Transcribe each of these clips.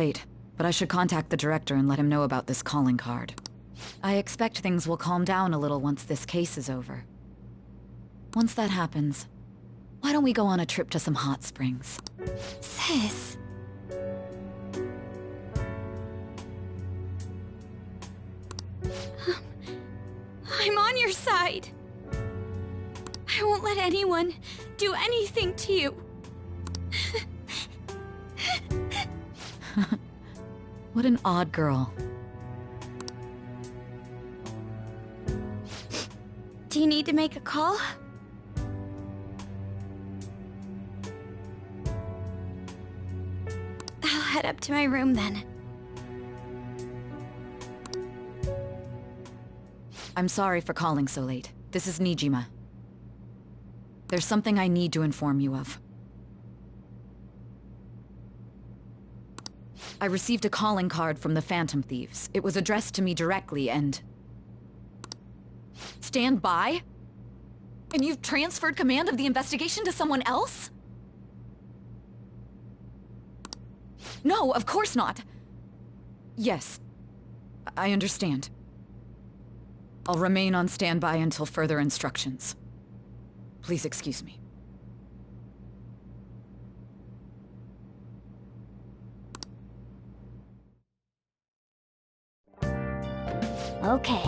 Wait, but I should contact the director and let him know about this calling card. I expect things will calm down a little once this case is over. Once that happens, why don't we go on a trip to some hot springs? Sis. I'm on your side. I won't let anyone do anything to you. What an odd girl. Do you need to make a call? I'll head up to my room then. I'm sorry for calling so late. This is Nijima. There's something I need to inform you of. I received a calling card from the Phantom Thieves. It was addressed to me directly and... Stand by? And you've transferred command of the investigation to someone else? No, of course not. Yes, I understand. I'll remain on standby until further instructions. Please excuse me. Okay.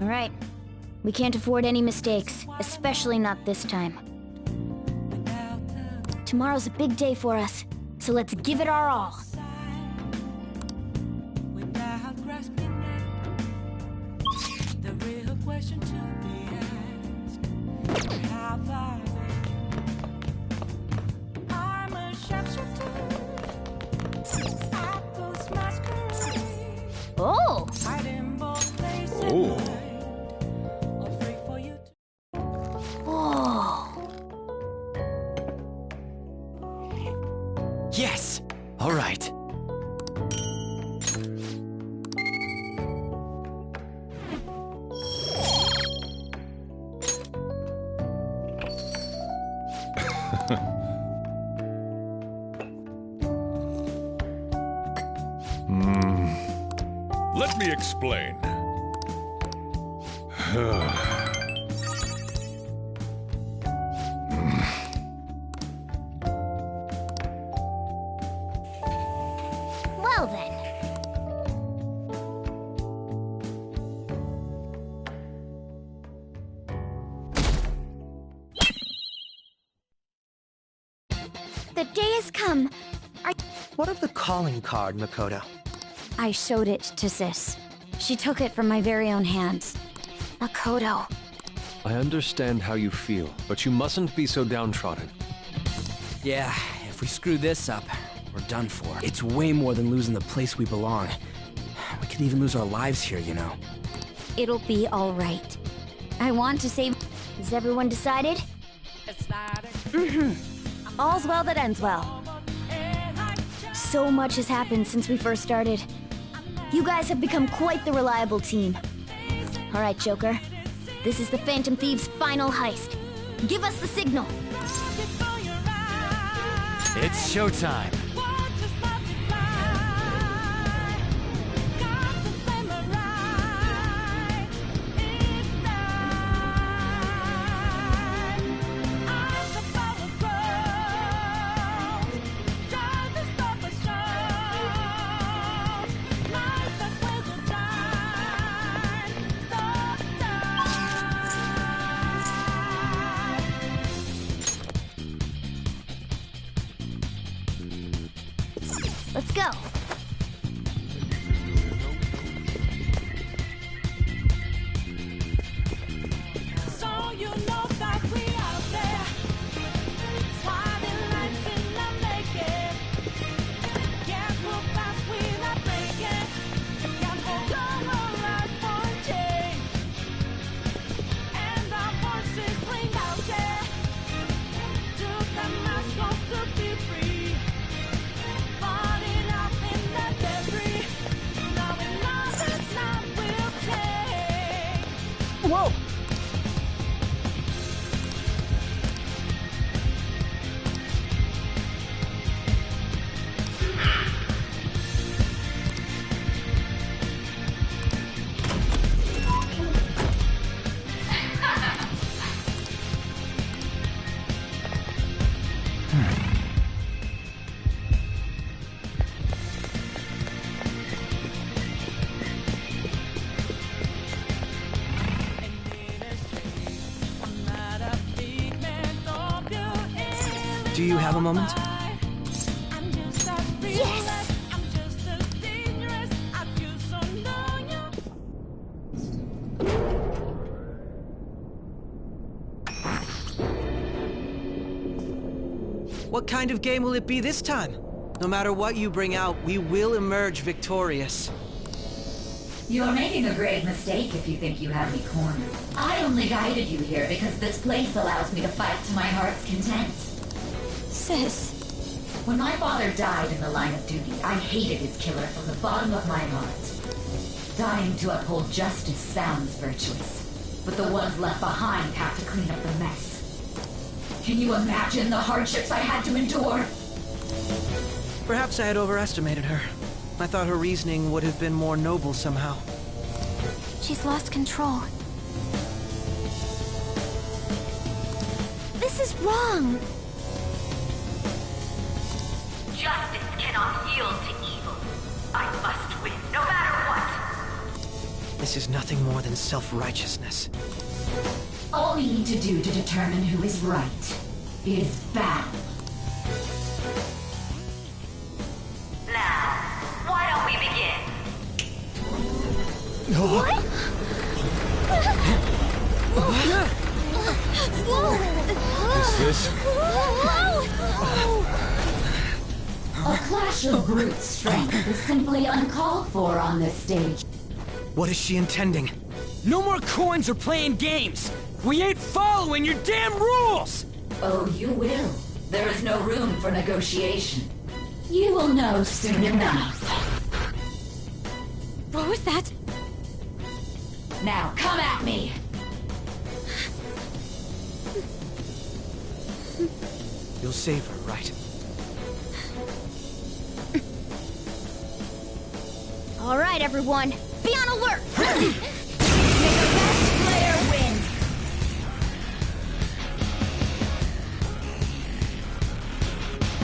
All right. We can't afford any mistakes, especially not this time. Tomorrow's a big day for us, so let's give it our all. Oh! Oh. Yes! All right. Let me explain. Well then. The day has come. What of the calling card, Makoto? I showed it to Sis. She took it from my very own hands. Makoto. I understand how you feel, but you mustn't be so downtrodden. Yeah, if we screw this up, we're done for. It's way more than losing the place we belong. We could even lose our lives here, you know. It'll be all right. I want to save... Is everyone decided? All's well that ends well. So much has happened since we first started. You guys have become quite the reliable team. All right, Joker. This is the Phantom Thieves' final heist. Give us the signal. It's showtime. Whoa! Do you have a moment? Yes! What kind of game will it be this time? No matter what you bring out, we will emerge victorious. You're making a grave mistake if you think you have me cornered. I only guided you here because this place allows me to fight to my heart's content. Sis. When my father died in the line of duty, I hated his killer from the bottom of my heart. Dying to uphold justice sounds virtuous, but the ones left behind have to clean up the mess. Can you imagine the hardships I had to endure? Perhaps I had overestimated her. I thought her reasoning would have been more noble somehow. She's lost control. This is wrong. Justice cannot yield to evil. I must win, no matter what. This is nothing more than self-righteousness. All we need to do to determine who is right is battle. Now, why don't we begin? What? Is this? A clash of brute strength is simply uncalled for on this stage. What is she intending? No more coins or playing games! We ain't following your damn rules! Oh, you will. There is no room for negotiation. You will know soon enough. What was that? Now, come at me! You'll save her, right? All right, everyone. Be on alert! May the best player win!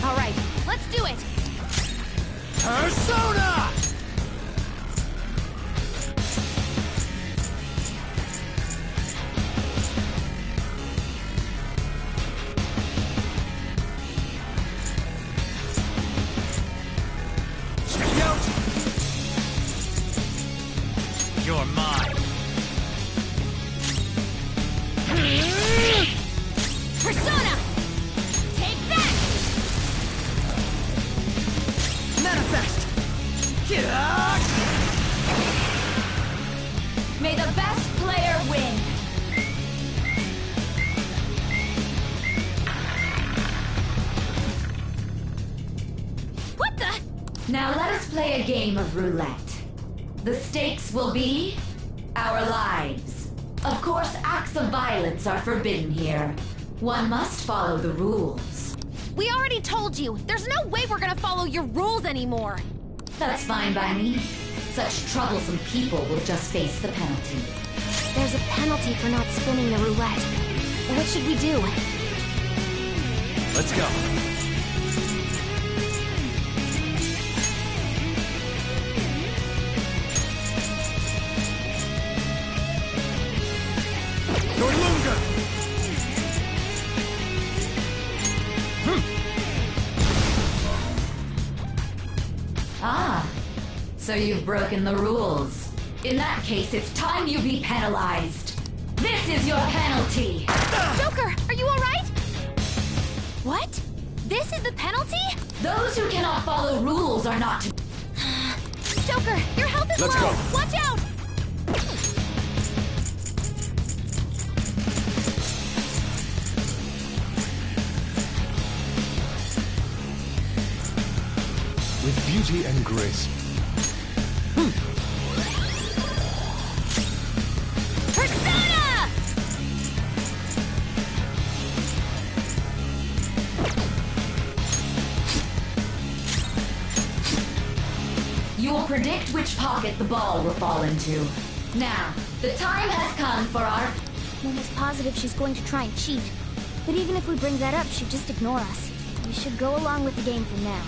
All right, let's do it! Persona! Check out! You're mine. Persona! Take that! Manifest! May the best player win! What the? Now let us play a game of roulette. The stakes will be our lives. Of course, acts of violence are forbidden here. One must follow the rules. We already told you. There's no way we're gonna follow your rules anymore. That's fine by me. Such troublesome people will just face the penalty. There's a penalty for not spinning the roulette. What should we do? Let's go. Dorlunga! Ah, so you've broken the rules. In that case, it's time you be penalized. This is your penalty! Joker, are you alright? What? This is the penalty? Those who cannot follow rules are not to... Joker, your health is Let's low! go. Watch out! With beauty and grace. Persona! predict which pocket the ball will fall into. Now, the time has come for our... Momo's positive she's going to try and cheat. But even if we bring that up, she'd just ignore us. We should go along with the game for now.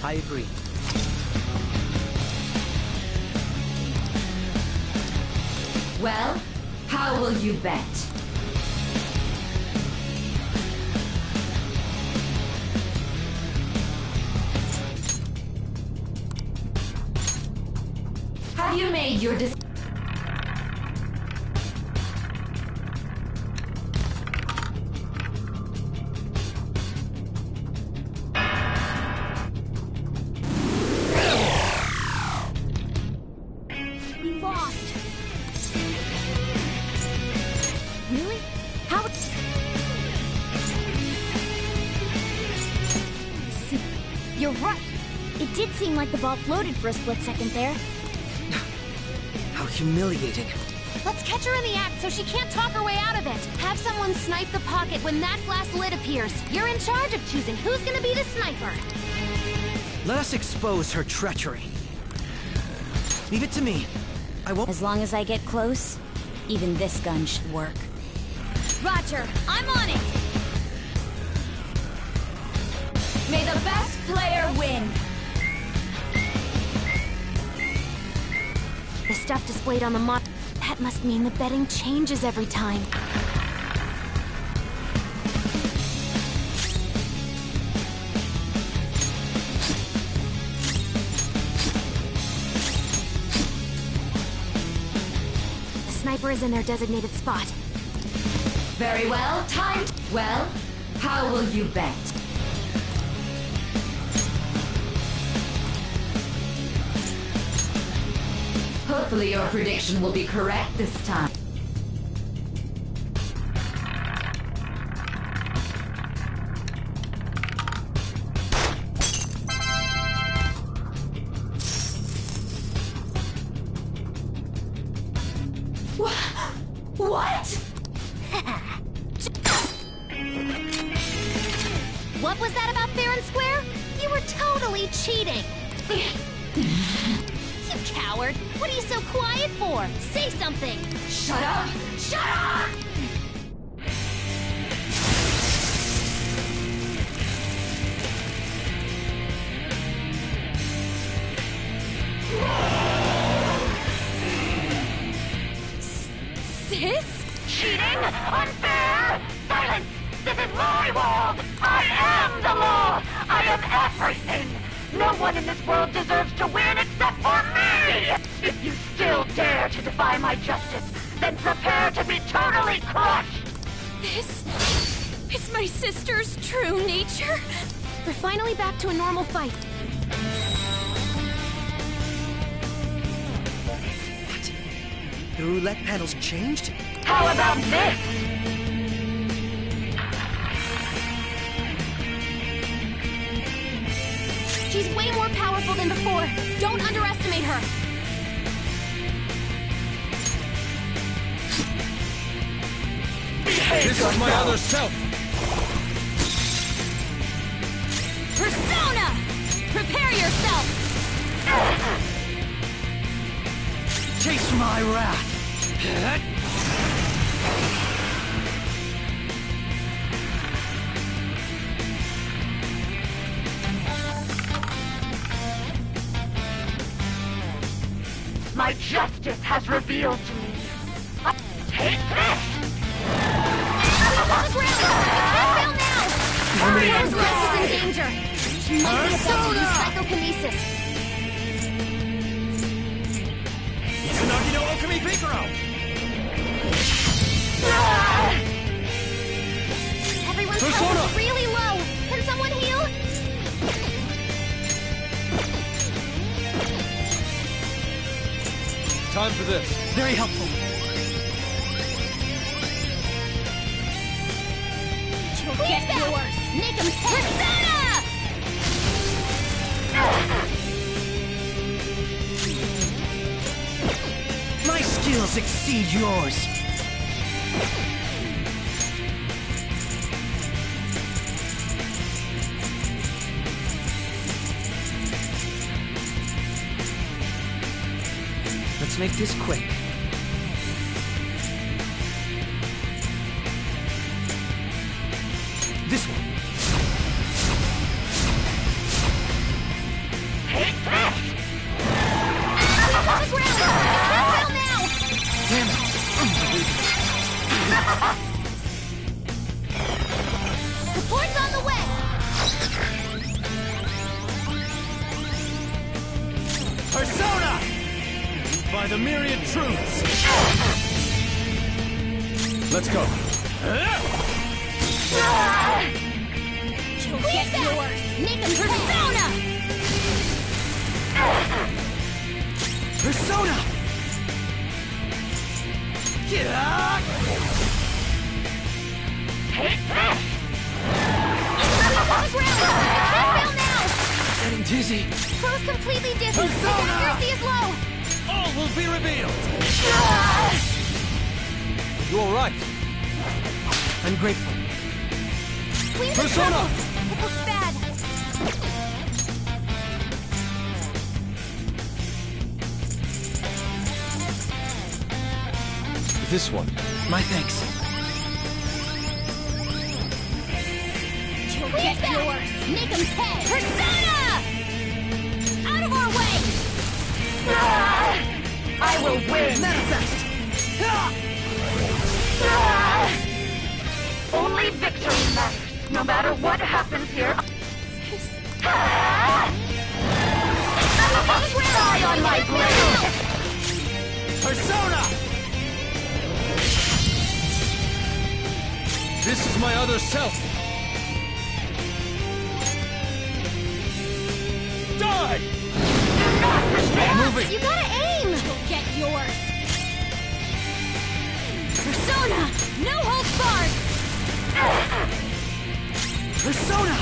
I agree. Well, how will you bet? Have you made your decision? We lost. Really? How? See, you're right. It did seem like the ball floated for a split second there. How humiliating. Let's catch her in the act so she can't talk her way out of it. Have someone snipe the pocket when that glass lid appears. You're in charge of choosing who's gonna be the sniper. Let us expose her treachery. Leave it to me. I won't... As long as I get close, even this gun should work. Roger, I'm on it! May the best player win! The stuff displayed on the mod... That must mean the betting changes every time. The sniper is in their designated spot. Very well, time... Well, how will you bet? Hopefully your prediction will be correct this time. What? What was that about fair and square? You were totally cheating! You coward! What are you so quiet for? Say something! Shut up! Shut up! Sis? Cheating? Unfair? Silence! This is my world! I am the law! I am everything! No one in this world deserves to win except for me! If you still dare to defy my justice, then prepare to be totally crushed! This is my sister's true nature? We're finally back to a normal fight. What? The roulette panel's changed? How about this? She's way more powerful than before. Don't underestimate her. This is my other self! Persona! Prepare yourself! Taste my wrath! My justice has revealed to me. Take this! On the ground! Can't fail now! Rose Rose is in danger! She might be about to use psychokinesis. Izanagi no Okami Pikaro! Everyone's Persona! health is really low. Can someone heal? Time for this. Very helpful. You'll get yours. Make him Persona! My skills exceed yours. Let's make this quick. This one. Take this! On the ground! Refill now! Damn it! Support's on the way! Persona! By the myriad truths! Let's go. You'll get yours! Make him Persona! Persona! Yeah! Take this! On the ground! Refill now! Getting dizzy. Crow's completely dizzy! His Persona! accuracy is low! All will be revealed! You alright? I'm grateful. Queen's in Persona! trouble! It looks bad! This one. My thanks. You'll get yours! Make him pay! Persona! Out of our way! I will win! Manifest! Only victory matters, no matter what happens here. Die on my blade! Persona! This is my other self! Die! Moving! You gotta aim! You'll get yours! Persona! No holds barred! Persona!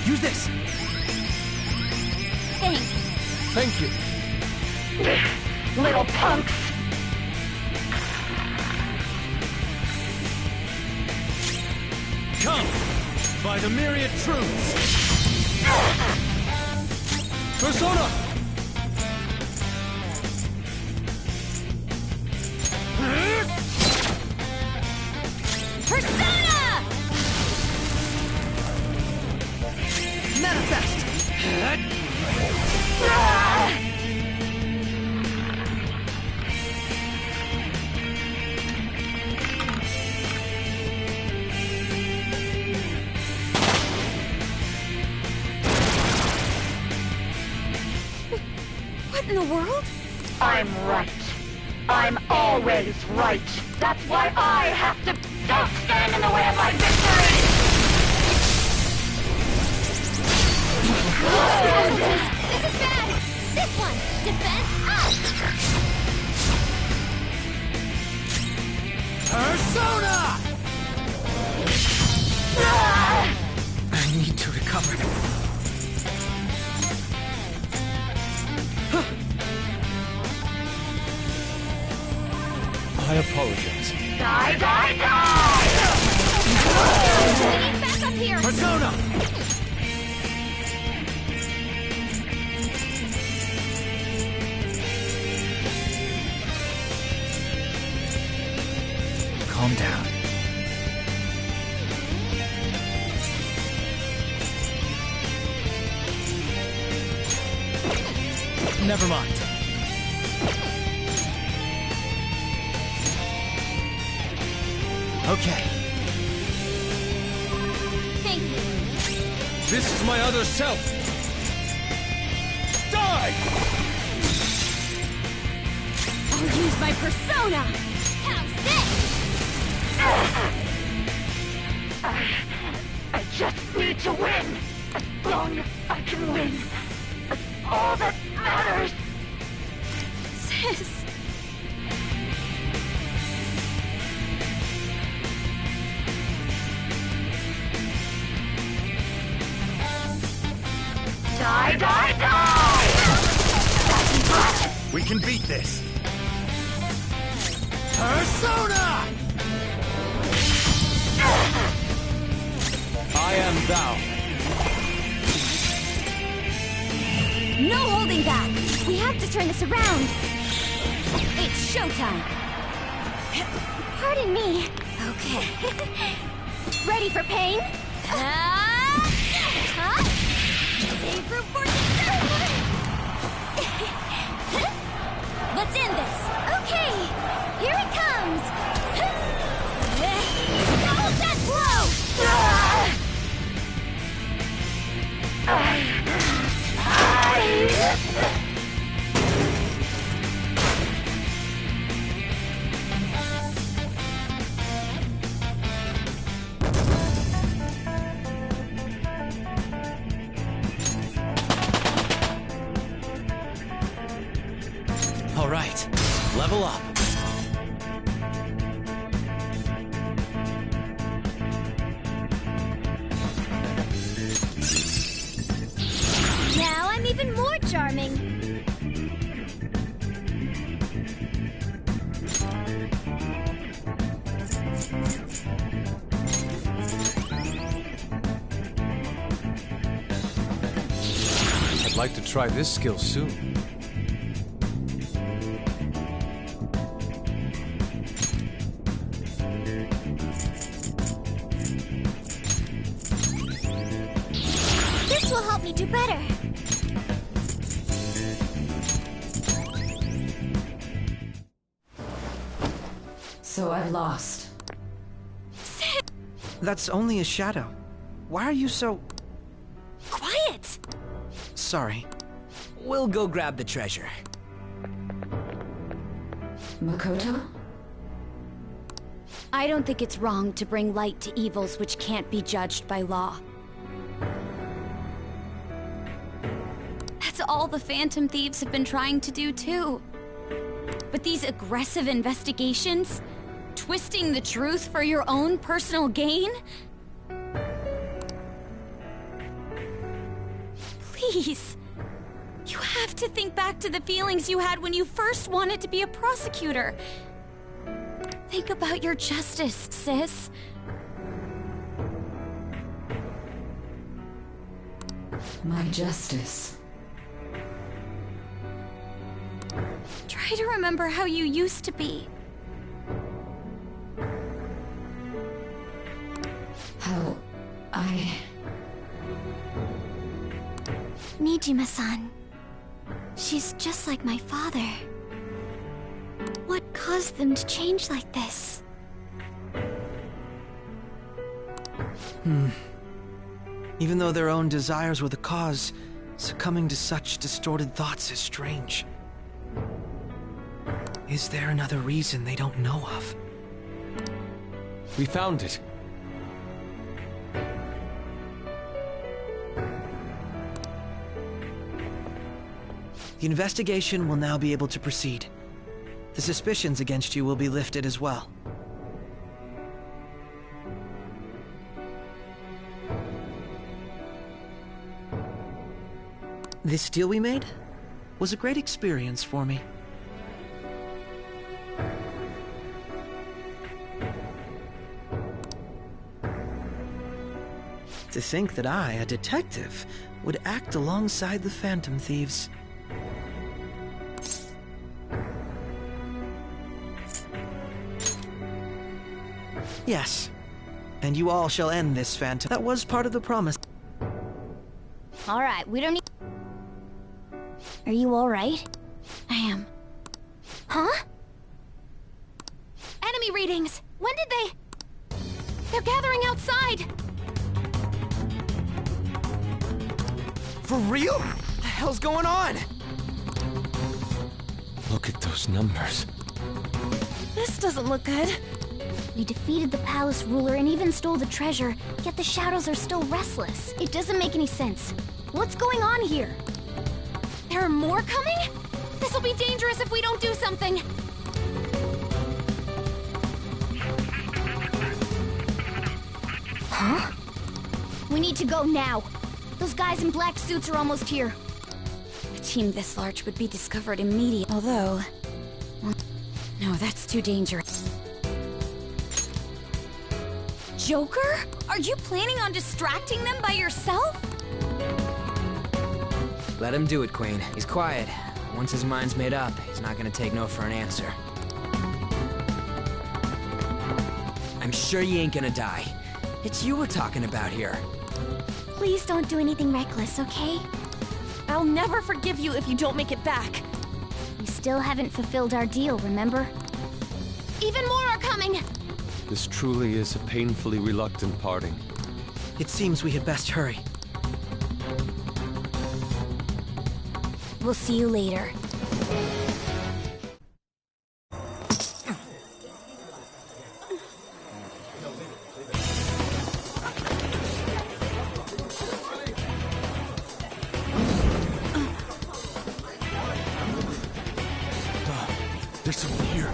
Use this! Thanks! Thank you. Little punks! Come! By the myriad truths! Persona! Persona! Manifest! What in the world? I'm right. I'm always right. That's why I have to... Don't stand in the way of my victory! This is bad! This one! Defense up! Persona! I need to recover. I apologize. Die, die, die! We need backup here! Persona! Calm down. Never mind. Okay. Thank you. This is my other self! Die! I'll use my persona! How's this? I just need to win. As long as I can win. That's all that matters. Sis! Die, die, die! We can beat this! Persona! I am thou. No holding back! We have to turn this around! It's showtime! Pardon me. Okay. Ready for pain? Save room for Let's end this! Okay! Here it comes! Double death blow! All right, level up. Now I'm even more charming. I'd like to try this skill soon. This will help me do better. So I've lost. That's only a shadow. Why are you so... Quiet! Sorry. We'll go grab the treasure. Makoto? I don't think it's wrong to bring light to evils which can't be judged by law. That's all the Phantom Thieves have been trying to do too. But these aggressive investigations, twisting the truth for your own personal gain? Please. You have to think back to the feelings you had when you first wanted to be a prosecutor. Think about your justice, sis. My justice. Try to remember how you used to be. How I... Nijima-san. She's just like my father. What caused them to change like this? Even though their own desires were the cause, succumbing to such distorted thoughts is strange. Is there another reason they don't know of? We found it. The investigation will now be able to proceed. The suspicions against you will be lifted as well. This deal we made was a great experience for me. To think that I, a detective, would act alongside the Phantom Thieves. Yes, and you all shall end this, Phantom. That was part of the promise. All right, we don't need... Are you all right? I am. Huh? Enemy readings! When did they... They're gathering outside! For real? What the hell's going on? Look at those numbers. This doesn't look good. We defeated the palace ruler and even stole the treasure, yet the shadows are still restless. It doesn't make any sense. What's going on here? There are more coming? This'll be dangerous if we don't do something. Huh? We need to go now. Those guys in black suits are almost here. A team this large would be discovered immediately. Although... well, no, that's too dangerous. Joker? Are you planning on distracting them by yourself? Let him do it, Queen. He's quiet. Once his mind's made up, he's not gonna take no for an answer. I'm sure you ain't gonna die. It's you we're talking about here. Please don't do anything reckless, okay? I'll never forgive you if you don't make it back. We still haven't fulfilled our deal, remember? Even more are coming! This truly is a painfully reluctant parting. It seems we had best hurry. We'll see you later. There's someone here.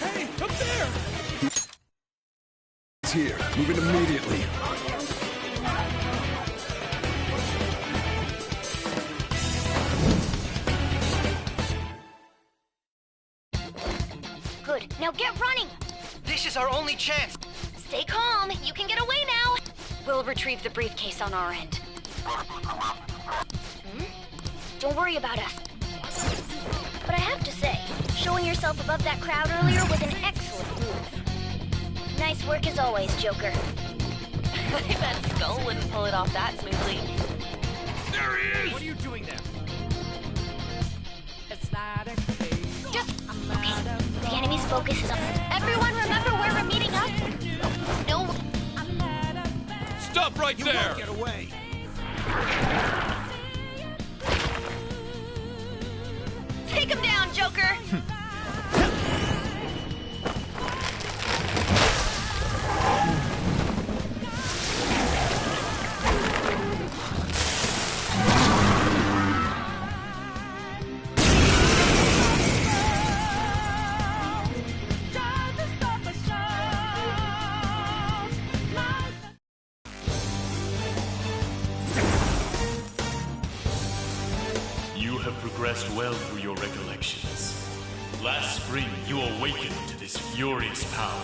Hey, up there! It's here. Move it immediately. Good, now get running! This is our only chance. Stay calm, you can get away now! We'll retrieve the briefcase on our end. Don't worry about us. But I have to say, showing yourself above that crowd earlier was an excellent move. Nice work as always, Joker. I bet Skull wouldn't pull it off that smoothly. There he is! What are you doing there? Just... okay. The enemy's focus is on... Everyone remember where we're meeting up? No... Stop right there! Get away. Take him down, Joker! You have progressed well through your recollections. Last spring, you awakened to this furious power.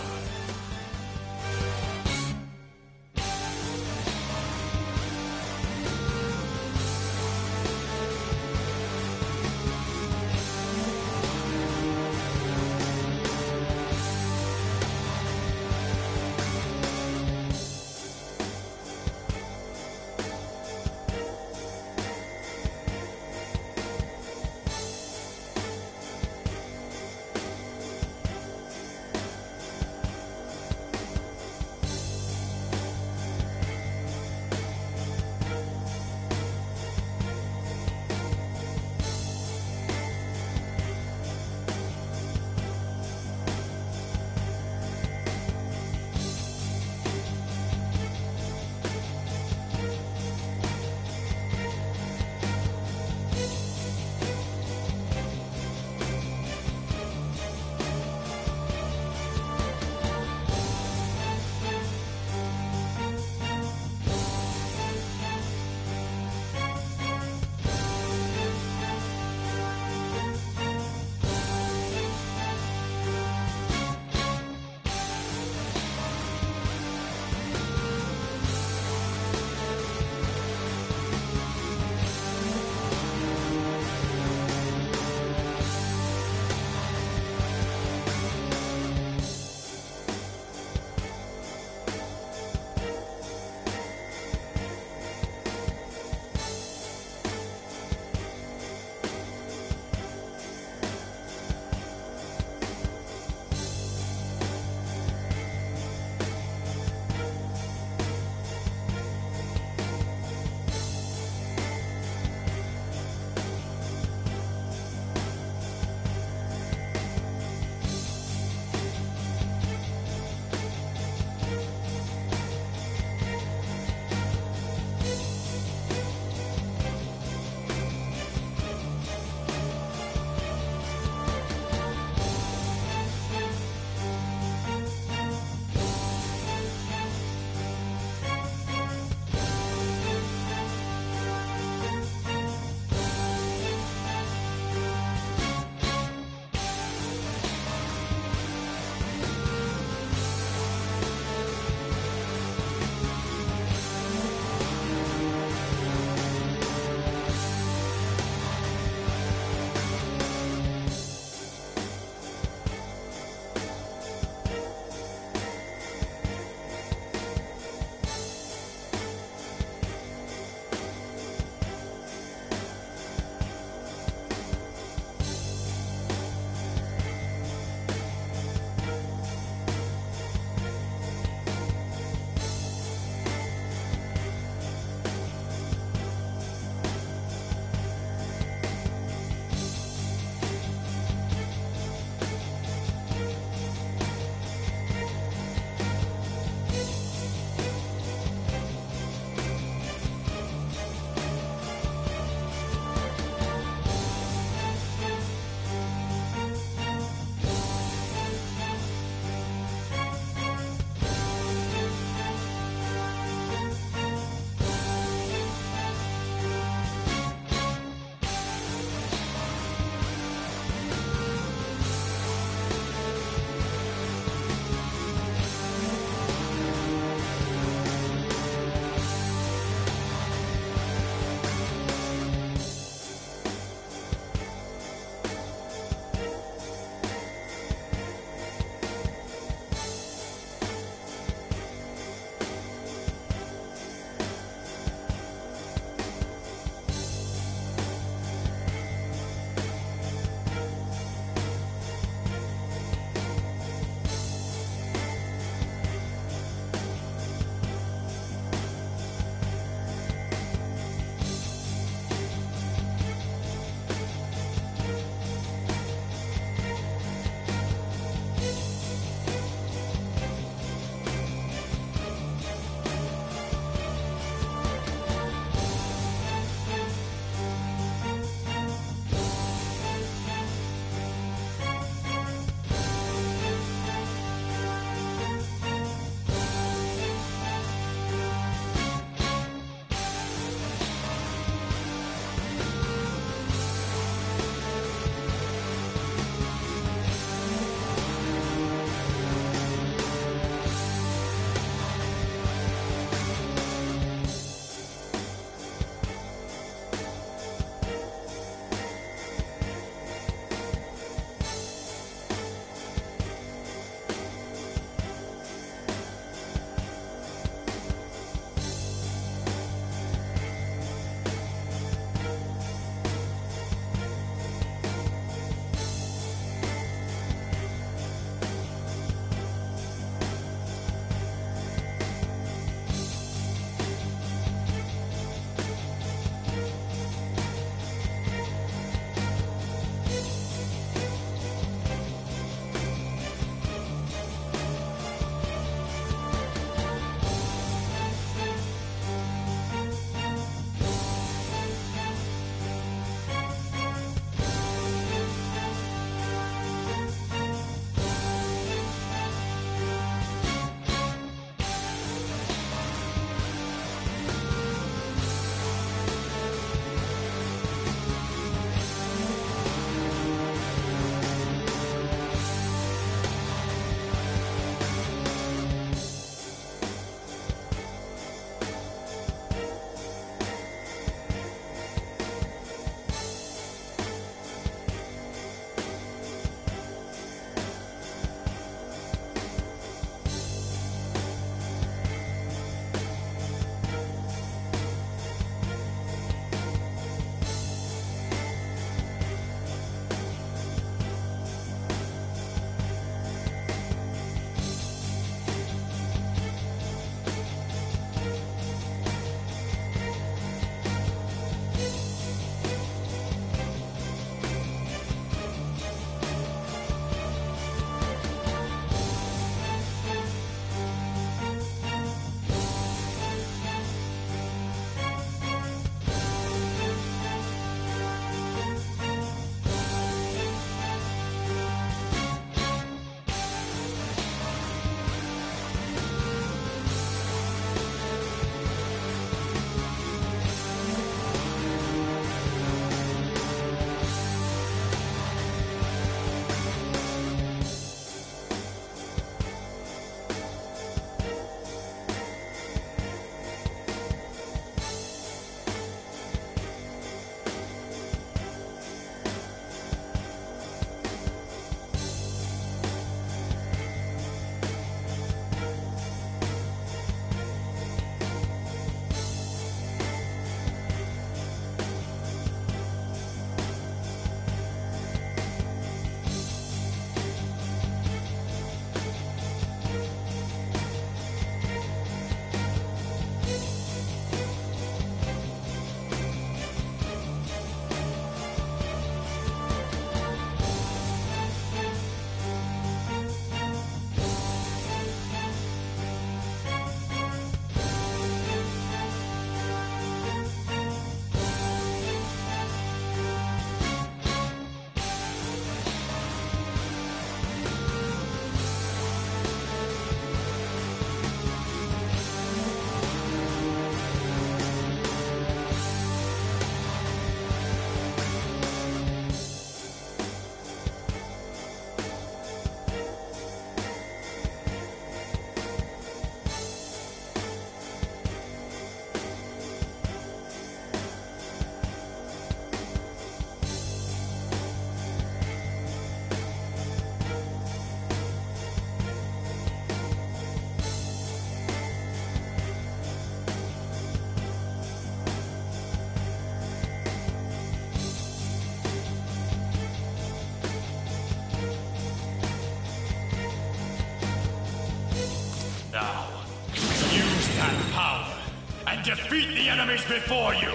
and defeat the enemies before you!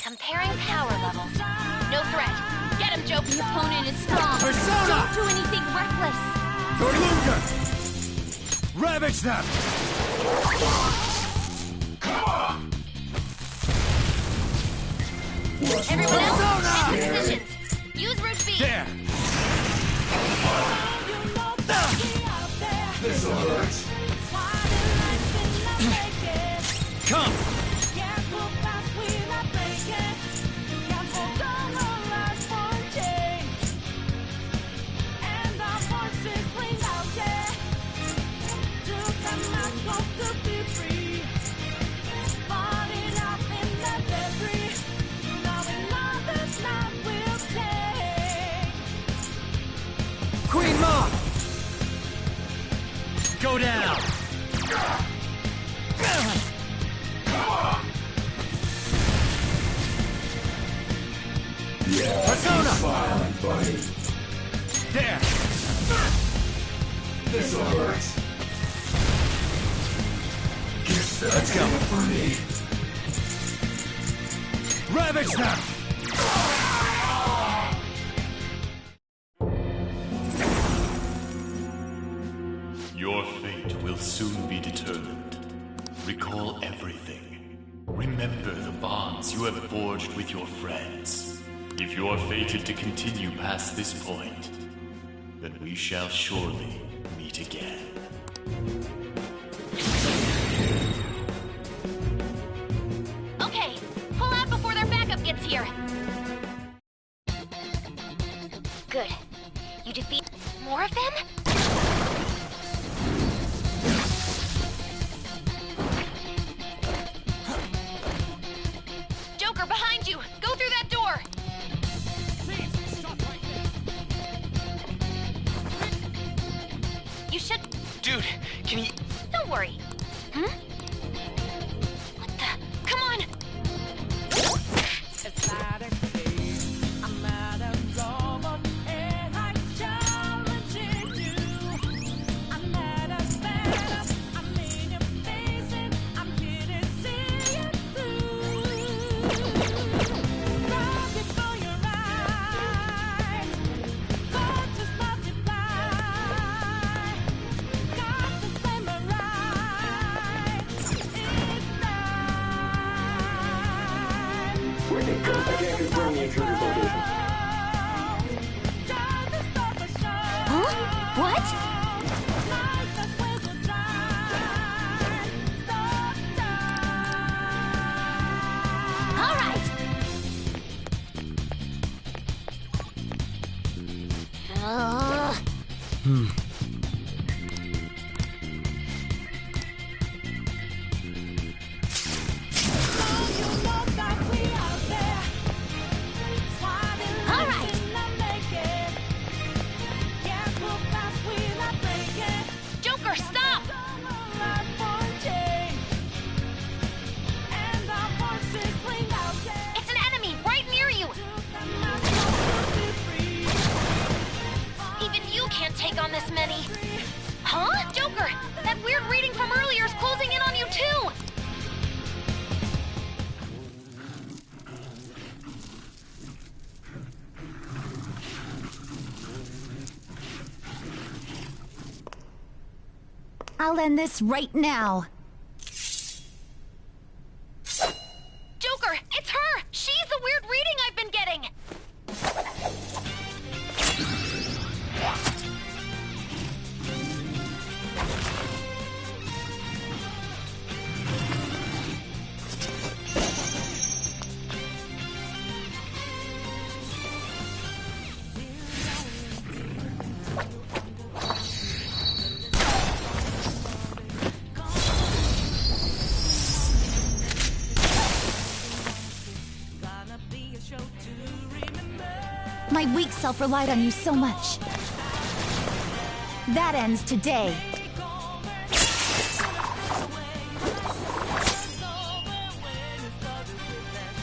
Comparing power levels. No threat. Get him, Joe. The opponent is strong. Persona! Don't do anything reckless. Torluga! Ravage them! Everyone else, take positions. Use root B. There! This'll hurt. Come! Queen Mom! Go down! Persona! There! This'll hurt. Let's go. Ravage them! Your fate will soon be determined. Recall everything. Remember the bonds you have forged with your friends. If you are fated to continue past this point, then we shall surely meet again. Okay, pull out before their backup gets here. Good. You defeat more of them? Joker, behind you! Go through that door! Please, stop right there. You should... Dude, can you... Don't worry. Hmm? What the... Come on! Huh? What? All right. All right. Joker, stop! It's an enemy right near you! Even you can't take on this many. Huh? Joker, that weird reading from earlier is closing in on you too! I'll end this right now. Joker, it's her! She's the weird reading I've been getting! My weak self relied on you so much. That ends today.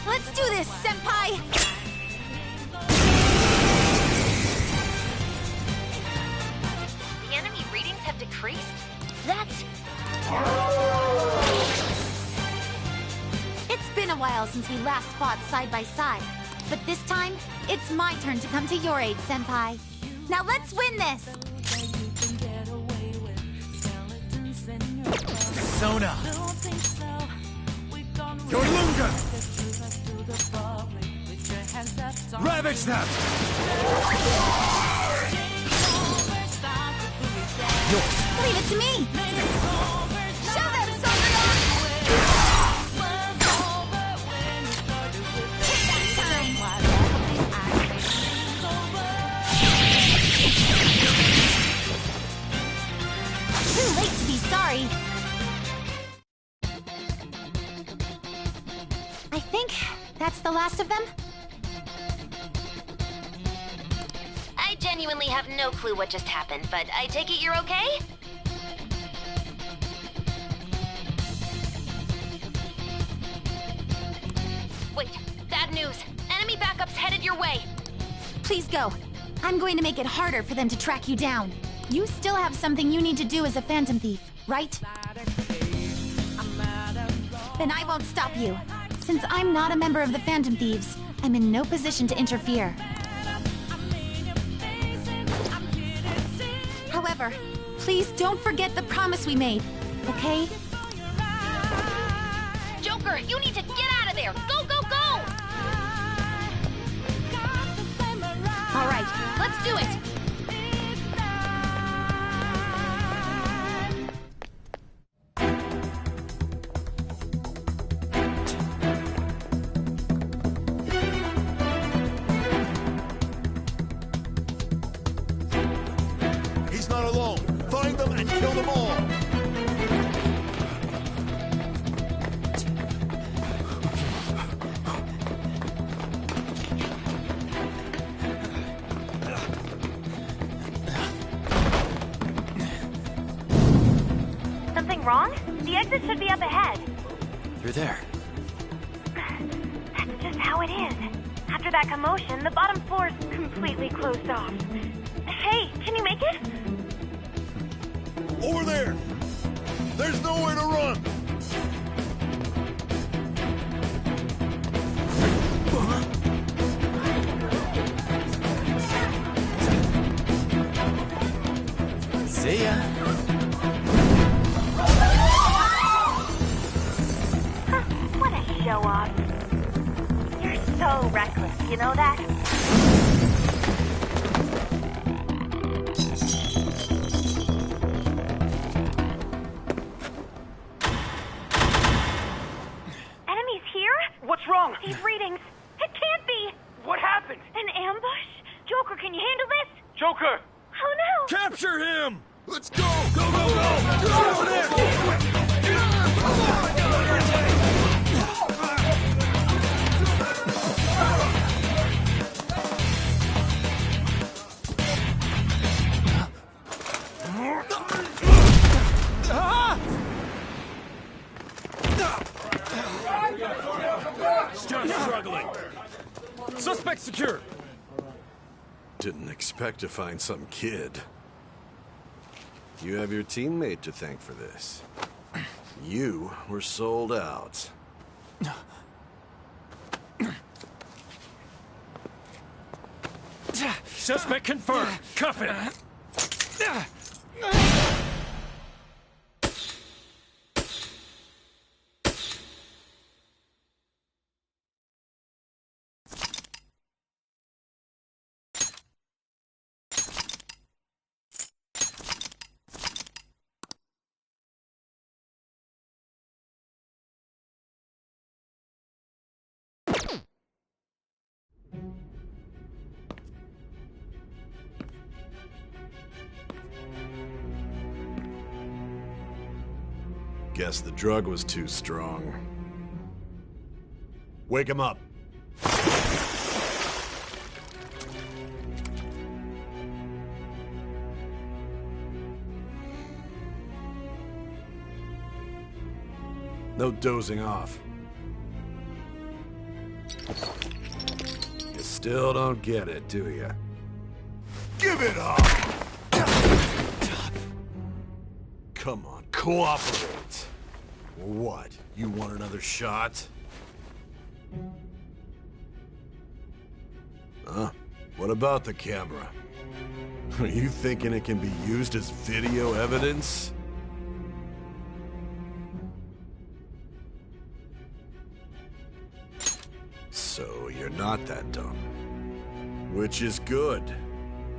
Let's do this, Senpai! The enemy readings have decreased? That's... while since we last fought side by side. But this time, it's my turn to come to your aid, Senpai. Now let's win this! Sona! Yorlunga! Ravage them! Leave it to me! Show them, Sona! Too late to be sorry. I think that's the last of them. I genuinely have no clue what just happened, but I take it you're okay? Wait, bad news. Enemy backup's headed your way. Please go. I'm going to make it harder for them to track you down. You still have something you need to do as a Phantom Thief, right? Then I won't stop you. Since I'm not a member of the Phantom Thieves, I'm in no position to interfere. However, please don't forget the promise we made, okay? Joker, you need to get out of there! Go, go, go! All right, let's do it! He's not alone. Find them and kill them all. Something wrong? The exit should be up ahead. You're there. That's just how it is. After that commotion, the bottom floor's completely closed off. Hey, can you make it? Over there. There's nowhere to run. See ya. What a show off. You're so reckless, you know that? Enemies here? What's wrong? These readings. It can't be. What happened? An ambush? Joker, can you handle this? Joker! Oh no! Capture him! Let's go! Go, go, go! Get over there! Still struggling. Suspect secured. Didn't expect to find some kid. You have your teammate to thank for this. You were sold out. Suspect confirmed. Cuff him. Guess the drug was too strong. Wake him up. No dozing off. You still don't get it, do you? Give it up! Come on, cooperate. What? You want another shot? Huh? What about the camera? Are you thinking it can be used as video evidence? So you're not that dumb. Which is good,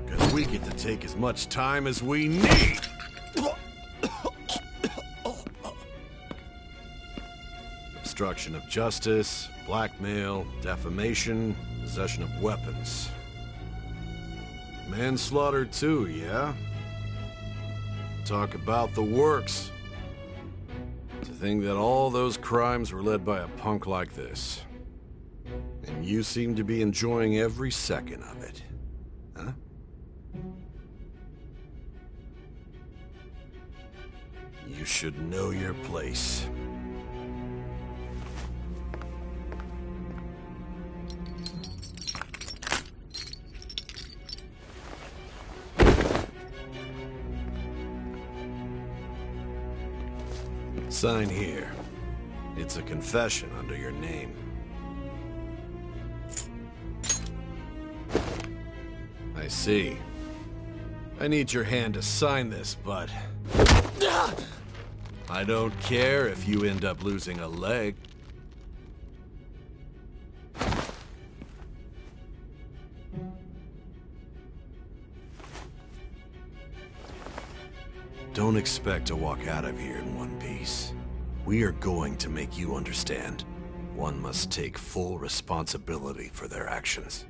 because we get to take as much time as we need. Obstruction of justice, blackmail, defamation, possession of weapons. Manslaughter too, yeah? Talk about the works. To think that all those crimes were led by a punk like this. And you seem to be enjoying every second of it. Huh? You should know your place. Sign here. It's a confession under your name. I see. I need your hand to sign this, but... I don't care if you end up losing a leg. Don't expect to walk out of here in one piece. We are going to make you understand. One must take full responsibility for their actions.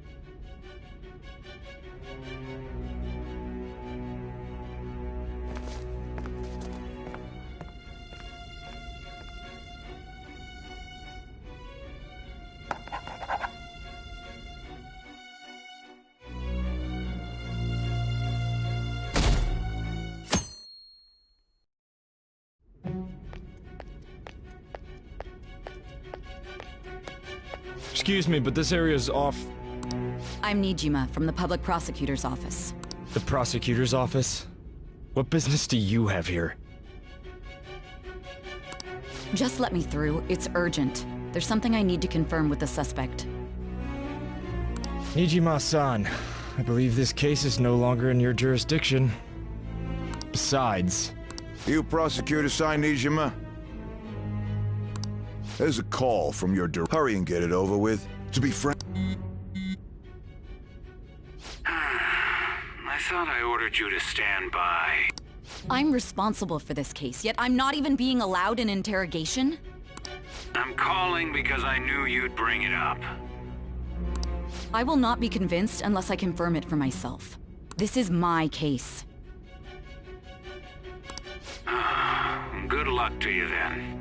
Excuse me, but this area's off. I'm Nijima from the Public Prosecutor's Office. The Prosecutor's Office? What business do you have here? Just let me through. It's urgent. There's something I need to confirm with the suspect. Nijima-san, I believe this case is no longer in your jurisdiction. Besides... You prosecutor-san, Nijima? There's a call from your Hurry and get it over with. To be frank... I thought I ordered you to stand by. I'm responsible for this case, yet I'm not even being allowed an interrogation? I'm calling because I knew you'd bring it up. I will not be convinced unless I confirm it for myself. This is my case. Good luck to you then.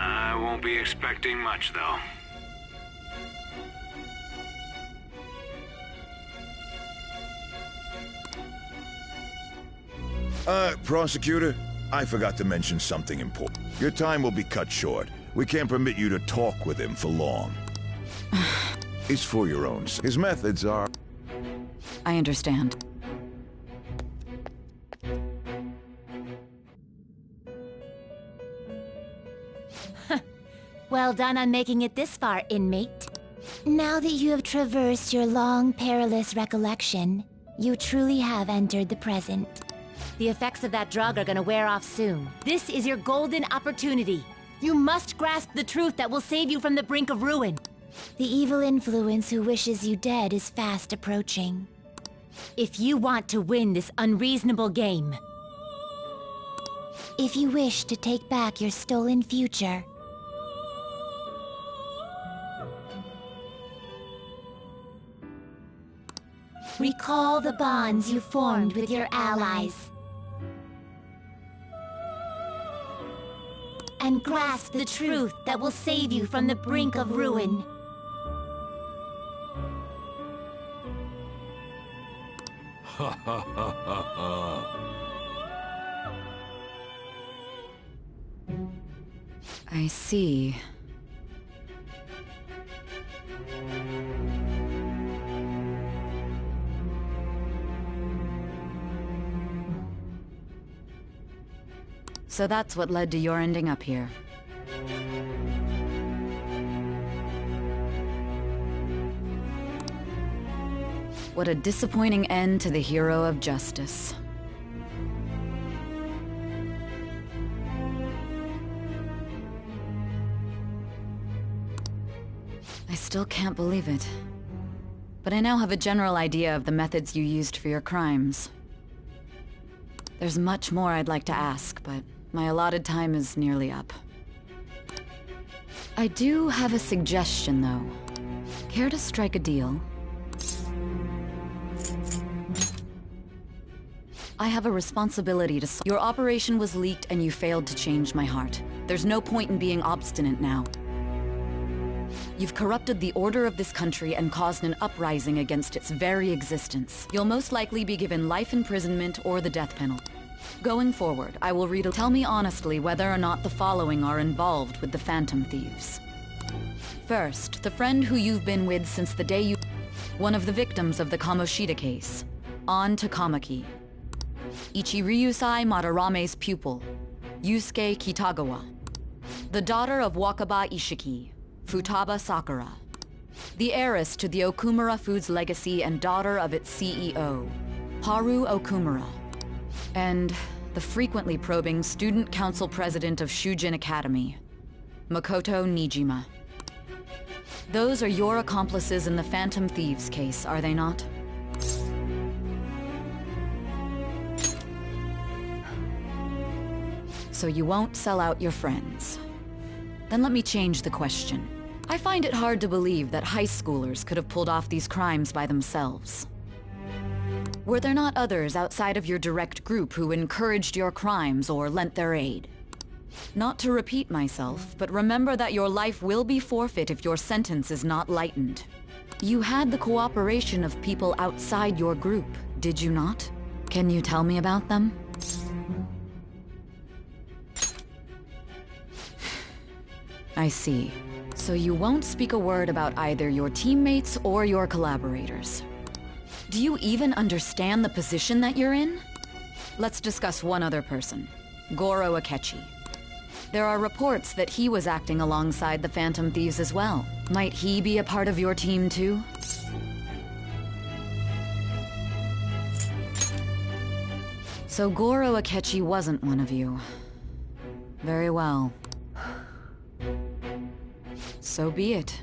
I won't be expecting much, though. Prosecutor, I forgot to mention something important. Your time will be cut short. We can't permit you to talk with him for long. It's for your own sake. His methods are... I understand. Well done on making it this far, inmate. Now that you have traversed your long, perilous recollection, you truly have entered the present. The effects of that drug are gonna wear off soon. This is your golden opportunity. You must grasp the truth that will save you from the brink of ruin. The evil influence who wishes you dead is fast approaching. If you want to win this unreasonable game... If you wish to take back your stolen future... Recall the bonds you formed with your allies. And grasp the truth that will save you from the brink of ruin. Ha ha ha ha ha. I see. So that's what led to your ending up here. What a disappointing end to the hero of justice. I still can't believe it. But I now have a general idea of the methods you used for your crimes. There's much more I'd like to ask, but my allotted time is nearly up. I do have a suggestion, though. Care to strike a deal? I have a responsibility to... Your operation was leaked and you failed to change my heart. There's no point in being obstinate now. You've corrupted the order of this country and caused an uprising against its very existence. You'll most likely be given life imprisonment or the death penalty. Going forward, I will read... Tell me honestly whether or not the following are involved with the Phantom Thieves. First, the friend who you've been with since the day you... One of the victims of the Kamoshida case, An Takamaki. Ichiryusai Madarame's pupil, Yusuke Kitagawa. The daughter of Wakaba Ishiki, Futaba Sakura. The heiress to the Okumura Foods legacy and daughter of its CEO, Haru Okumura. And the frequently probing student council president of Shujin Academy, Makoto Nijima. Those are your accomplices in the Phantom Thieves case, are they not? So you won't sell out your friends. Then let me change the question. I find it hard to believe that high schoolers could have pulled off these crimes by themselves. Were there not others outside of your direct group who encouraged your crimes or lent their aid? Not to repeat myself, but remember that your life will be forfeit if your sentence is not lightened. You had the cooperation of people outside your group, did you not? Can you tell me about them? I see. So you won't speak a word about either your teammates or your collaborators. Do you even understand the position that you're in? Let's discuss one other person, Goro Akechi. There are reports that he was acting alongside the Phantom Thieves as well. Might he be a part of your team too? So Goro Akechi wasn't one of you. Very well. So be it.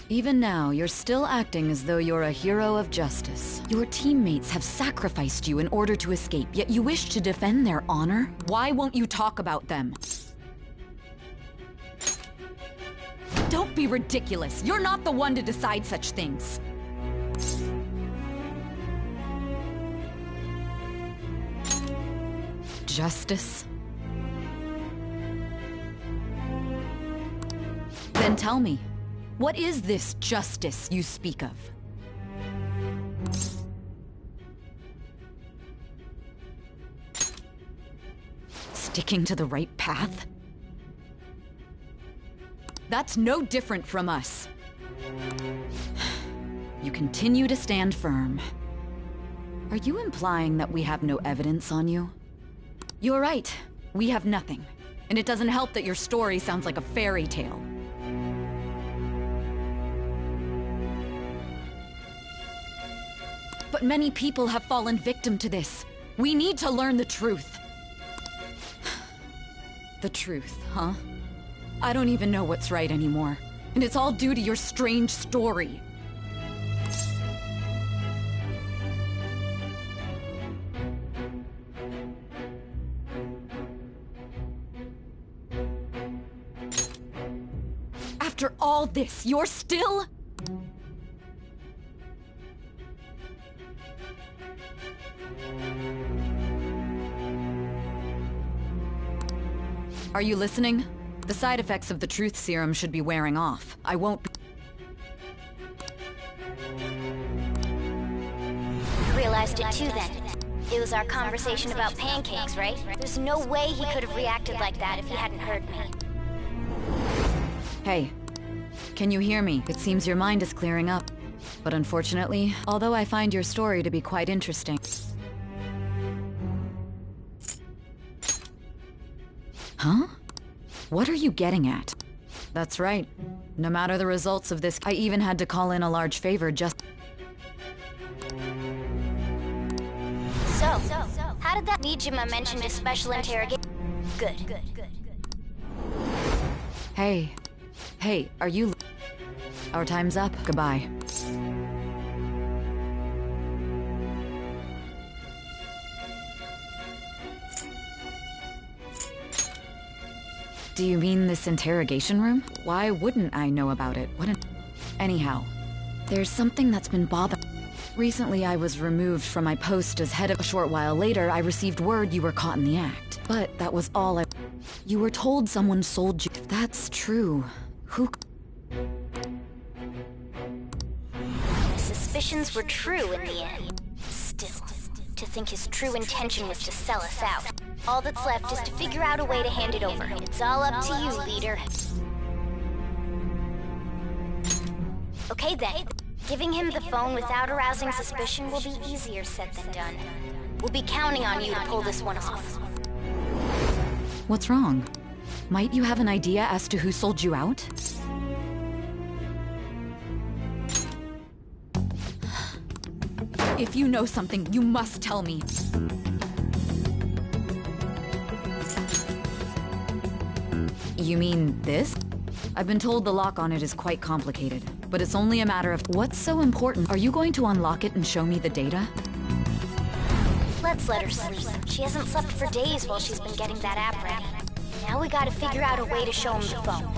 Even now, you're still acting as though you're a hero of justice. Your teammates have sacrificed you in order to escape, yet you wish to defend their honor? Why won't you talk about them? Don't be ridiculous. You're not the one to decide such things. Justice? Then tell me, what is this justice you speak of? Sticking to the right path? That's no different from us. You continue to stand firm. Are you implying that we have no evidence on you? You're right. We have nothing. And it doesn't help that your story sounds like a fairy tale. But many people have fallen victim to this. We need to learn the truth. The truth, huh? I don't even know what's right anymore. And it's all due to your strange story. After all this, you're still... Are you listening? The side effects of the truth serum should be wearing off. I won't be... You realized it too then. It was our conversation about pancakes, right? There's no way he could have reacted like that if he hadn't heard me. Hey, can you hear me? It seems your mind is clearing up. But unfortunately, although I find your story to be quite interesting... Huh? What are you getting at? That's right. No matter the results of this, I even had to call in a large favor just... So, how did that Nijima mention a special interrogation? Good. Hey. Hey, are you... Our time's up. Goodbye. Do you mean this interrogation room? Why wouldn't I know about it? Anyhow, there's something that's been bothering... Recently, I was removed from my post as head of... A short while later, I received word you were caught in the act. But that was all I... You were told someone sold you... If that's true, who... His suspicions were true in the end. Still, to think his true intention was to sell us out. All that's left is to figure out a way to hand it over. It's all up to you, leader. Okay then. Giving him the phone without arousing suspicion will be easier said than done. We'll be counting on you to pull this one off. What's wrong? Might you have an idea as to who sold you out? If you know something, you must tell me. You mean this? I've been told the lock on it is quite complicated, but it's only a matter of what's so important. Are you going to unlock it and show me the data? Let's let her sleep. She hasn't slept for days while she's been getting that app ready. Now we gotta figure out a way to show him the phone.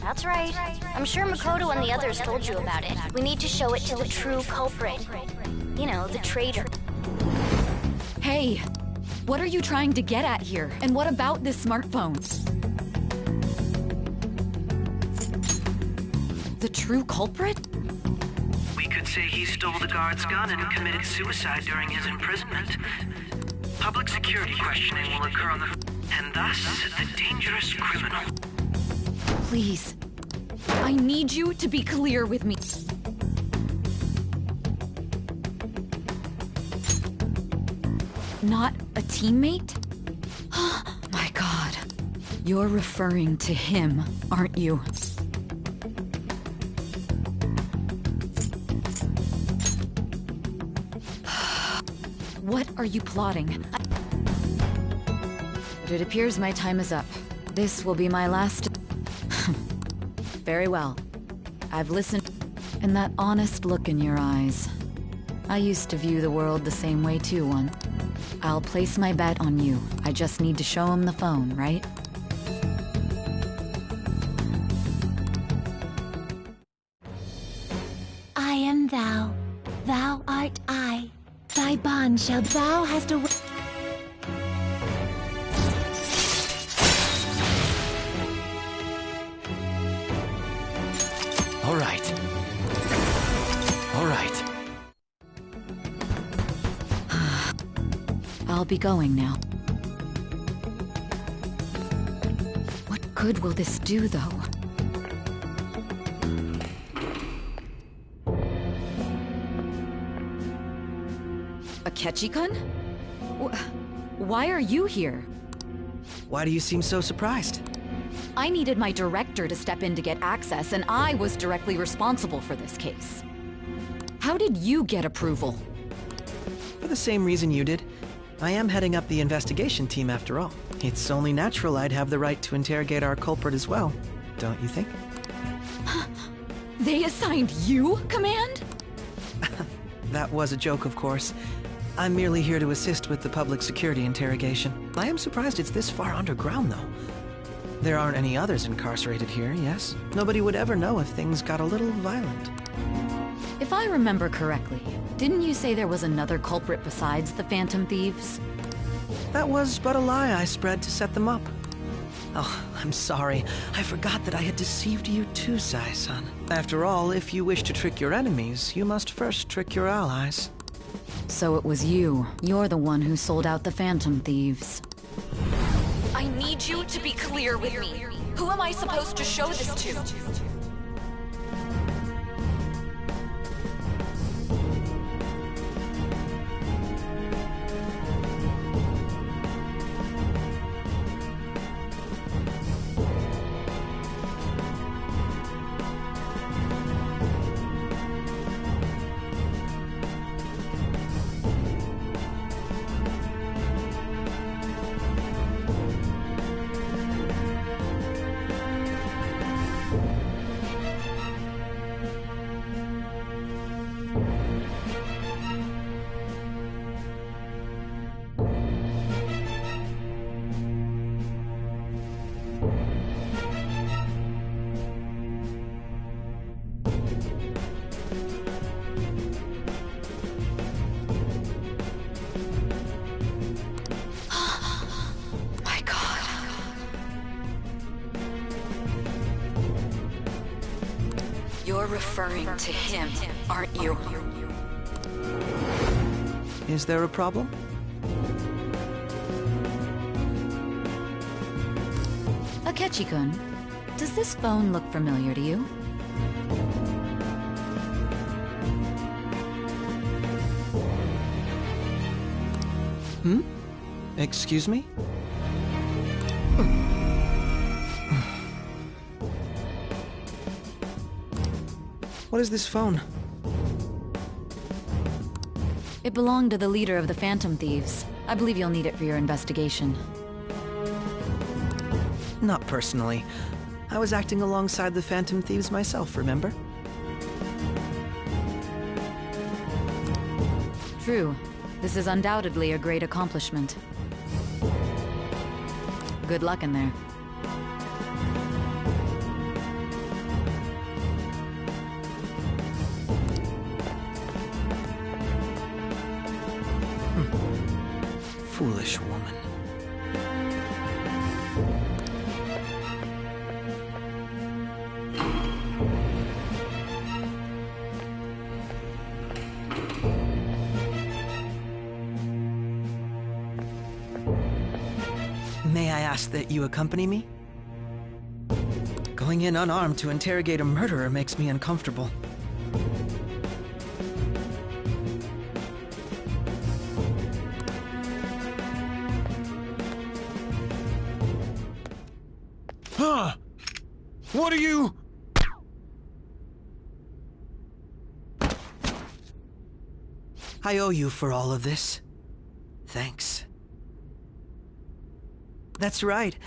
That's right. I'm sure Makoto and the others told you about it. We need to show it to the true culprit. You know, the traitor. Hey! What are you trying to get at here? And what about this smartphone? The true culprit? We could say he stole the guard's gun and committed suicide during his imprisonment. Public security questioning will occur on the... and thus, the dangerous criminal. Please. I need you to be clear with me. Not a teammate? My God. You're referring to him, aren't you? What are you plotting? But it appears my time is up. This will be my last... Very well. I've listened... And that honest look in your eyes. I used to view the world the same way too once. I'll place my bet on you. I just need to show him the phone, right? I am thou. Thou art I. Thy bond shall thou hast a... All right. All right. I'll be going now. What good will this do, though? Akechi-kun? Why are you here? Why do you seem so surprised? I needed my director to step in to get access, and I was directly responsible for this case. How did you get approval? For the same reason you did. I am heading up the investigation team after all. It's only natural I'd have the right to interrogate our culprit as well, don't you think? They assigned you command? That was a joke, of course. I'm merely here to assist with the public security interrogation. I am surprised it's this far underground, though. There aren't any others incarcerated here, yes? Nobody would ever know if things got a little violent. If I remember correctly, didn't you say there was another culprit besides the Phantom Thieves? That was but a lie I spread to set them up. Oh, I'm sorry. I forgot that I had deceived you too, Sai-san. After all, if you wish to trick your enemies, you must first trick your allies. So it was you. You're the one who sold out the Phantom Thieves. I need you to be clear with me. Who am I supposed to show this to? You're referring to him, aren't you? Is there a problem? Akechi-kun, does this phone look familiar to you? Excuse me? What is this phone? It belonged to the leader of the Phantom Thieves. I believe you'll need it for your investigation. Not personally. I was acting alongside the Phantom Thieves myself, remember? True. This is undoubtedly a great accomplishment. Good luck in there. Foolish woman. May I ask that you accompany me? Going in unarmed to interrogate a murderer makes me uncomfortable. Huh? What are you... I owe you for all of this. Thanks. That's right.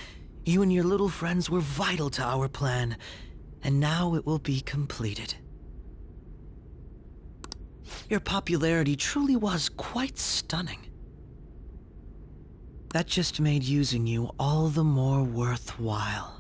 You and your little friends were vital to our plan, and now it will be completed. Your popularity truly was quite stunning. That just made using you all the more worthwhile.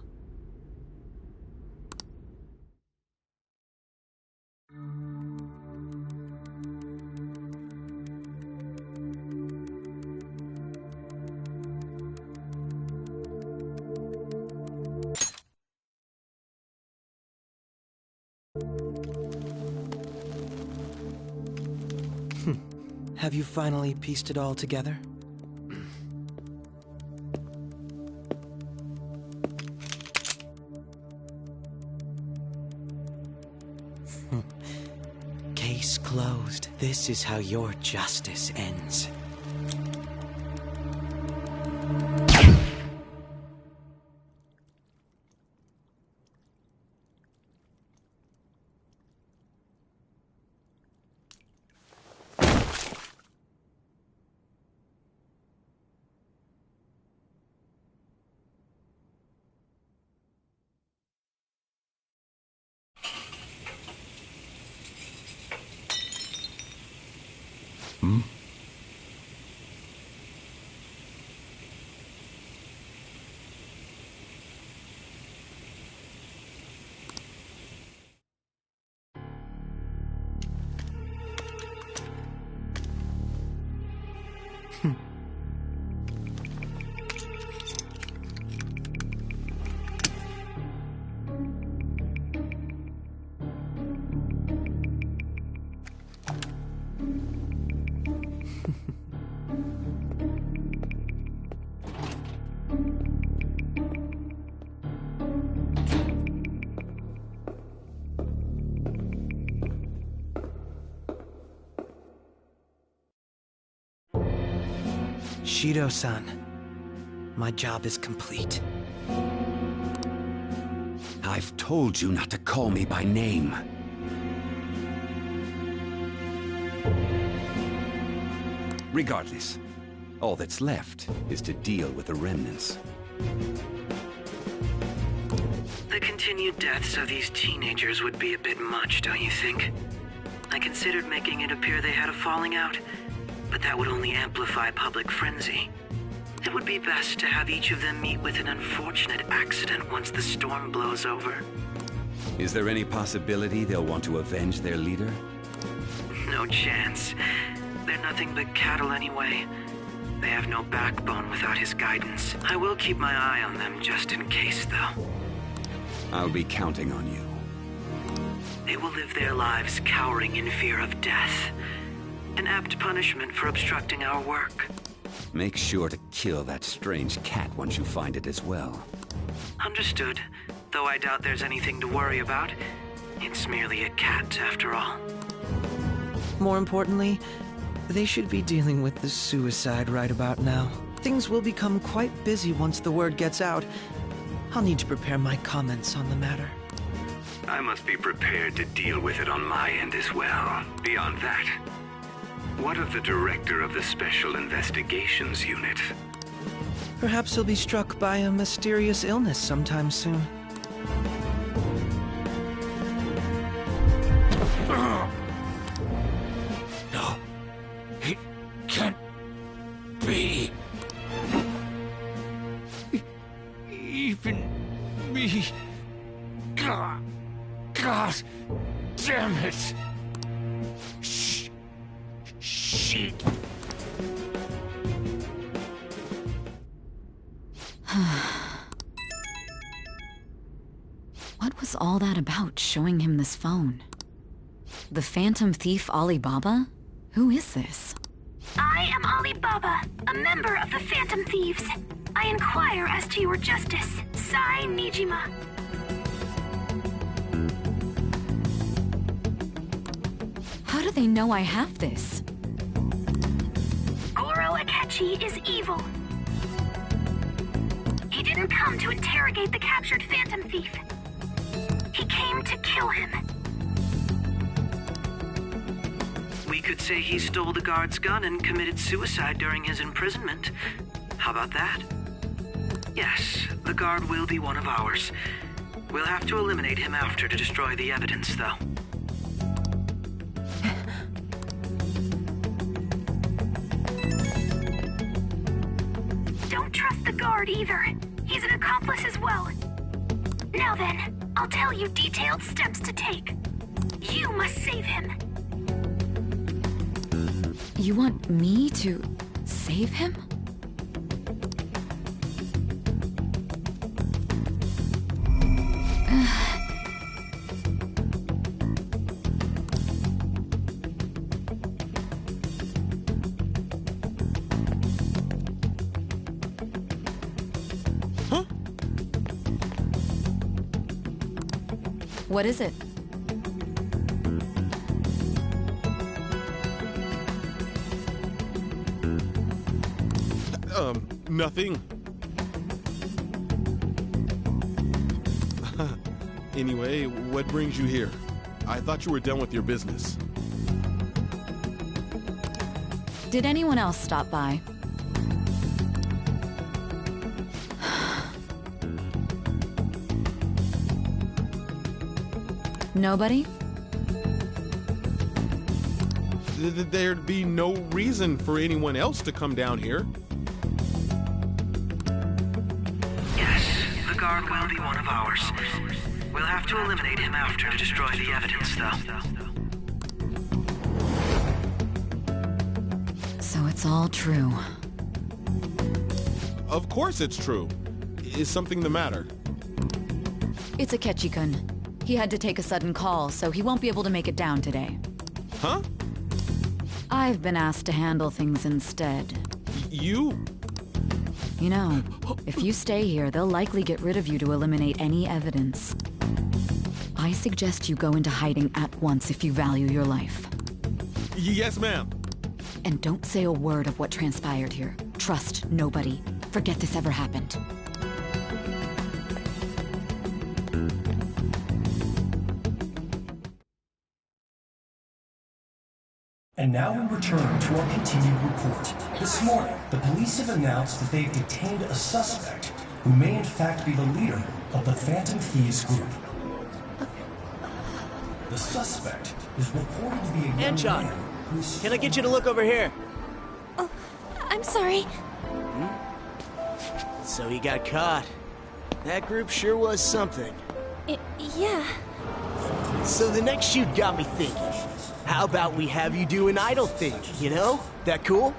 Have you finally pieced it all together? Case closed. This is how your justice ends. Shido-san, my job is complete. I've told you not to call me by name. Regardless, all that's left is to deal with the remnants. The continued deaths of these teenagers would be a bit much, don't you think? I considered making it appear they had a falling out, but that would only amplify public frenzy. It would be best to have each of them meet with an unfortunate accident once the storm blows over. Is there any possibility they'll want to avenge their leader? No chance. They're nothing but cattle anyway. They have no backbone without his guidance. I will keep my eye on them just in case, though. I'll be counting on you. They will live their lives cowering in fear of death. An apt punishment for obstructing our work. Make sure to kill that strange cat once you find it as well. Understood. Though I doubt there's anything to worry about. It's merely a cat, after all. More importantly, they should be dealing with the suicide right about now. Things will become quite busy once the word gets out. I'll need to prepare my comments on the matter. I must be prepared to deal with it on my end as well. Beyond that, what of the director of the Special Investigations Unit? Perhaps he'll be struck by a mysterious illness sometime soon. No. It can't be. Even me. God damn it. Shit. What was all that about, showing him this phone? The Phantom Thief Alibaba? Who is this? I am Alibaba, a member of the Phantom Thieves. I inquire as to your justice, Sai Nijima. How do they know I have this? Goro Akechi is evil. He didn't come to interrogate the captured Phantom Thief. He came to kill him. We could say he stole the guard's gun and committed suicide during his imprisonment. How about that? Yes, the guard will be one of ours. We'll have to eliminate him after to destroy the evidence, though. Don't trust the guard either. He's an accomplice as well. Now then, I'll tell you detailed steps to take. You must save him. You want me to save him? Huh? What is it? Nothing. Anyway, what brings you here? I thought you were done with your business. Did anyone else stop by? Nobody? There'd be no reason for anyone else to come down here. The guard will be one of ours. We'll have to eliminate him after to destroy the evidence, though. So it's all true. Of course it's true. Is something the matter? It's Akechi-kun. He had to take a sudden call, so he won't be able to make it down today. Huh? I've been asked to handle things instead. You? You know, if you stay here, they'll likely get rid of you to eliminate any evidence. I suggest you go into hiding at once if you value your life. Yes, ma'am. And don't say a word of what transpired here. Trust nobody. Forget this ever happened. And now we return to our continued report. This morning, the police have announced that they've detained a suspect who may in fact be the leader of the Phantom Thieves group. The suspect is reported to be a young Anchon, man who's... can I get you to look over here? Oh, I'm sorry. So he got caught. That group sure was something. Yeah. So the next shoot got me thinking. How about we have you do an idol thing, you know? That cool?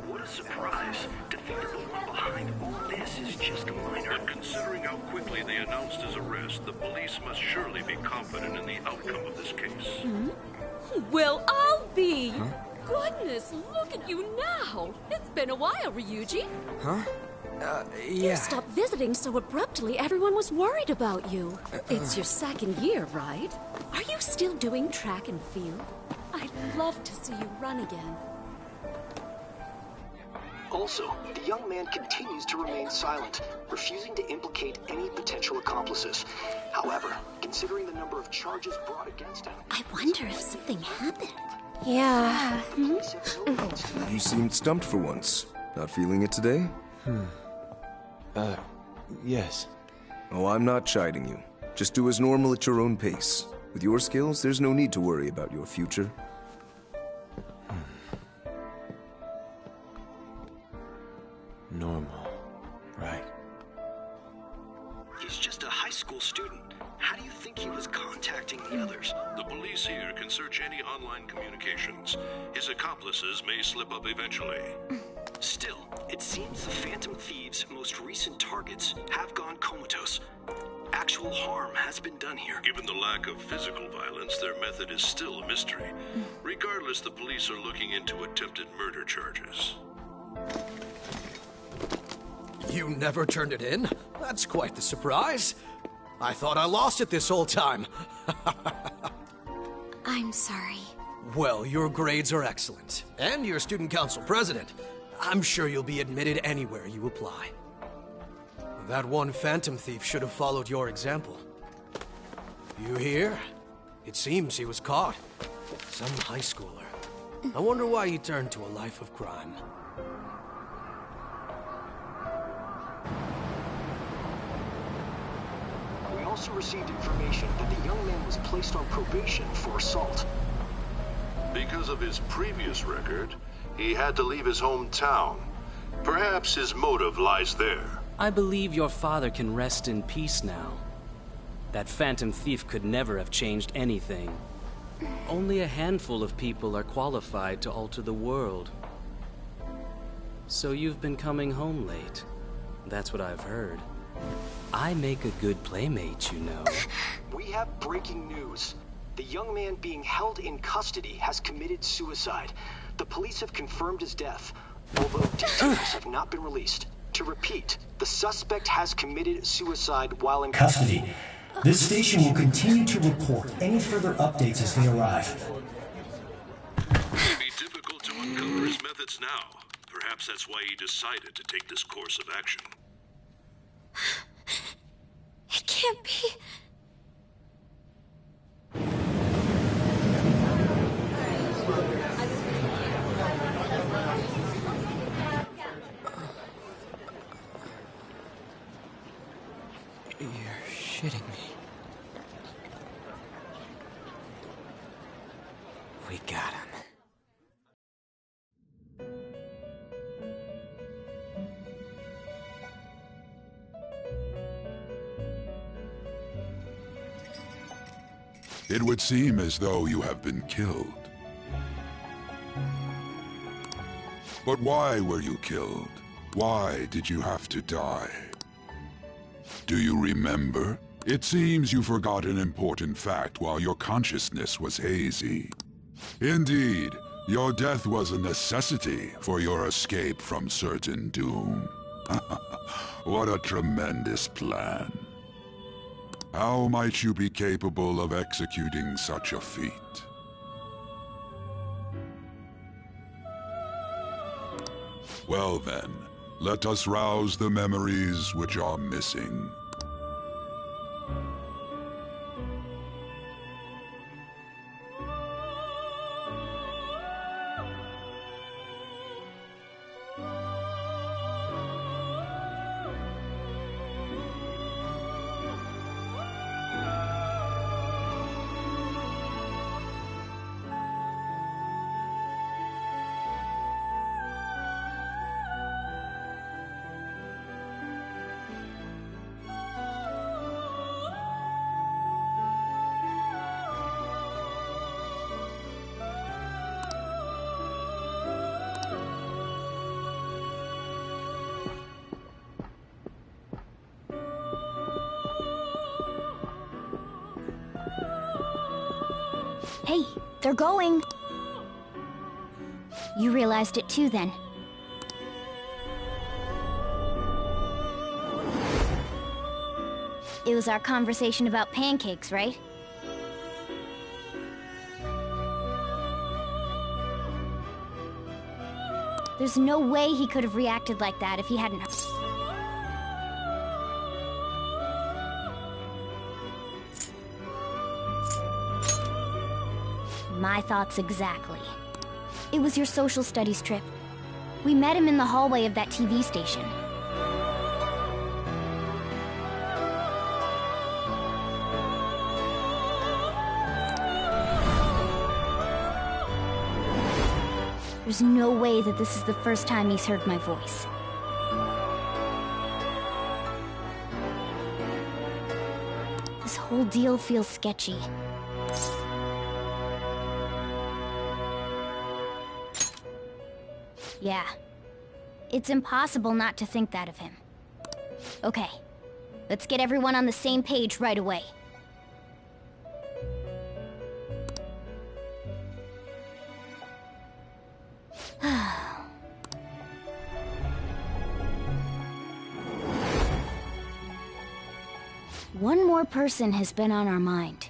What a surprise. Defeated the one behind all this is just a minor. Considering how quickly they announced his arrest, the police must surely be confident in the outcome of this case. Well, I'll be. Goodness, look at you now. It's been a while, Ryuji. Huh? You Yeah. stopped visiting so abruptly, everyone was worried about you. It's your second year, right? Are you still doing track and field? I'd love to see you run again. Also, the young man continues to remain silent, refusing to implicate any potential accomplices. However, considering the number of charges brought against him... I wonder if something happened. Yeah. You seemed stumped for once. Not feeling it today? Yes. Oh, I'm not chiding you. Just do as normal at your own pace. With your skills, there's no need to worry about your future. Normal. Right. He's just a high school student. How do you think he was contacting the others? The police here can search any online communications. His accomplices may slip up eventually. Still, it seems the Phantom Thieves' most recent targets have gone comatose. Actual harm has been done here. Given the lack of physical violence, their method is still a mystery. Regardless, the police are looking into attempted murder charges. You never turned it in? That's quite the surprise. I thought I lost it this whole time. I'm sorry. Well, your grades are excellent. And you're student council president. I'm sure you'll be admitted anywhere you apply. That one phantom thief should have followed your example. You hear? It seems he was caught. Some high schooler. I wonder why he turned to a life of crime. We also received information that the young man was placed on probation for assault. Because of his previous record, he had to leave his hometown. Perhaps his motive lies there. I believe your father can rest in peace now. That phantom thief could never have changed anything. Only a handful of people are qualified to alter the world. So you've been coming home late. That's what I've heard. I make a good playmate, you know. We have breaking news. The young man being held in custody has committed suicide. The police have confirmed his death, although details have not been released. To repeat, the suspect has committed suicide while in Custody. This station will continue to report any further updates as they arrive. It would be difficult to uncover his methods now. Perhaps that's why he decided to take this course of action. It can't be. You're shitting me. We got him. It would seem as though you have been killed. But why were you killed? Why did you have to die? Do you remember? It seems you forgot an important fact while your consciousness was hazy. Indeed, your death was a necessity for your escape from certain doom. What a tremendous plan. How might you be capable of executing such a feat? Well then, let us rouse the memories which are missing. Hey, they're going. You realized it too, then. It was our conversation about pancakes, right? There's no way he could have reacted like that if he hadn't... My thoughts exactly. It was your social studies trip. We met him in the hallway of that TV station. There's no way that this is the first time he's heard my voice. This whole deal feels sketchy. Yeah. It's impossible not to think that of him. Okay. Let's get everyone on the same page right away. One more person has been on our mind.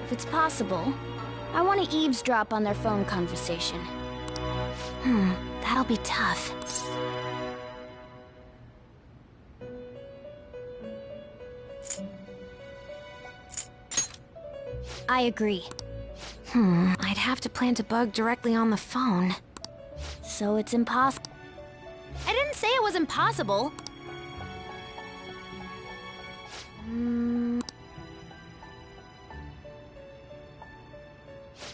If it's possible, I want to eavesdrop on their phone conversation. That'll be tough. I agree. I'd have to plant a bug directly on the phone. So it's impossible. I didn't say it was impossible.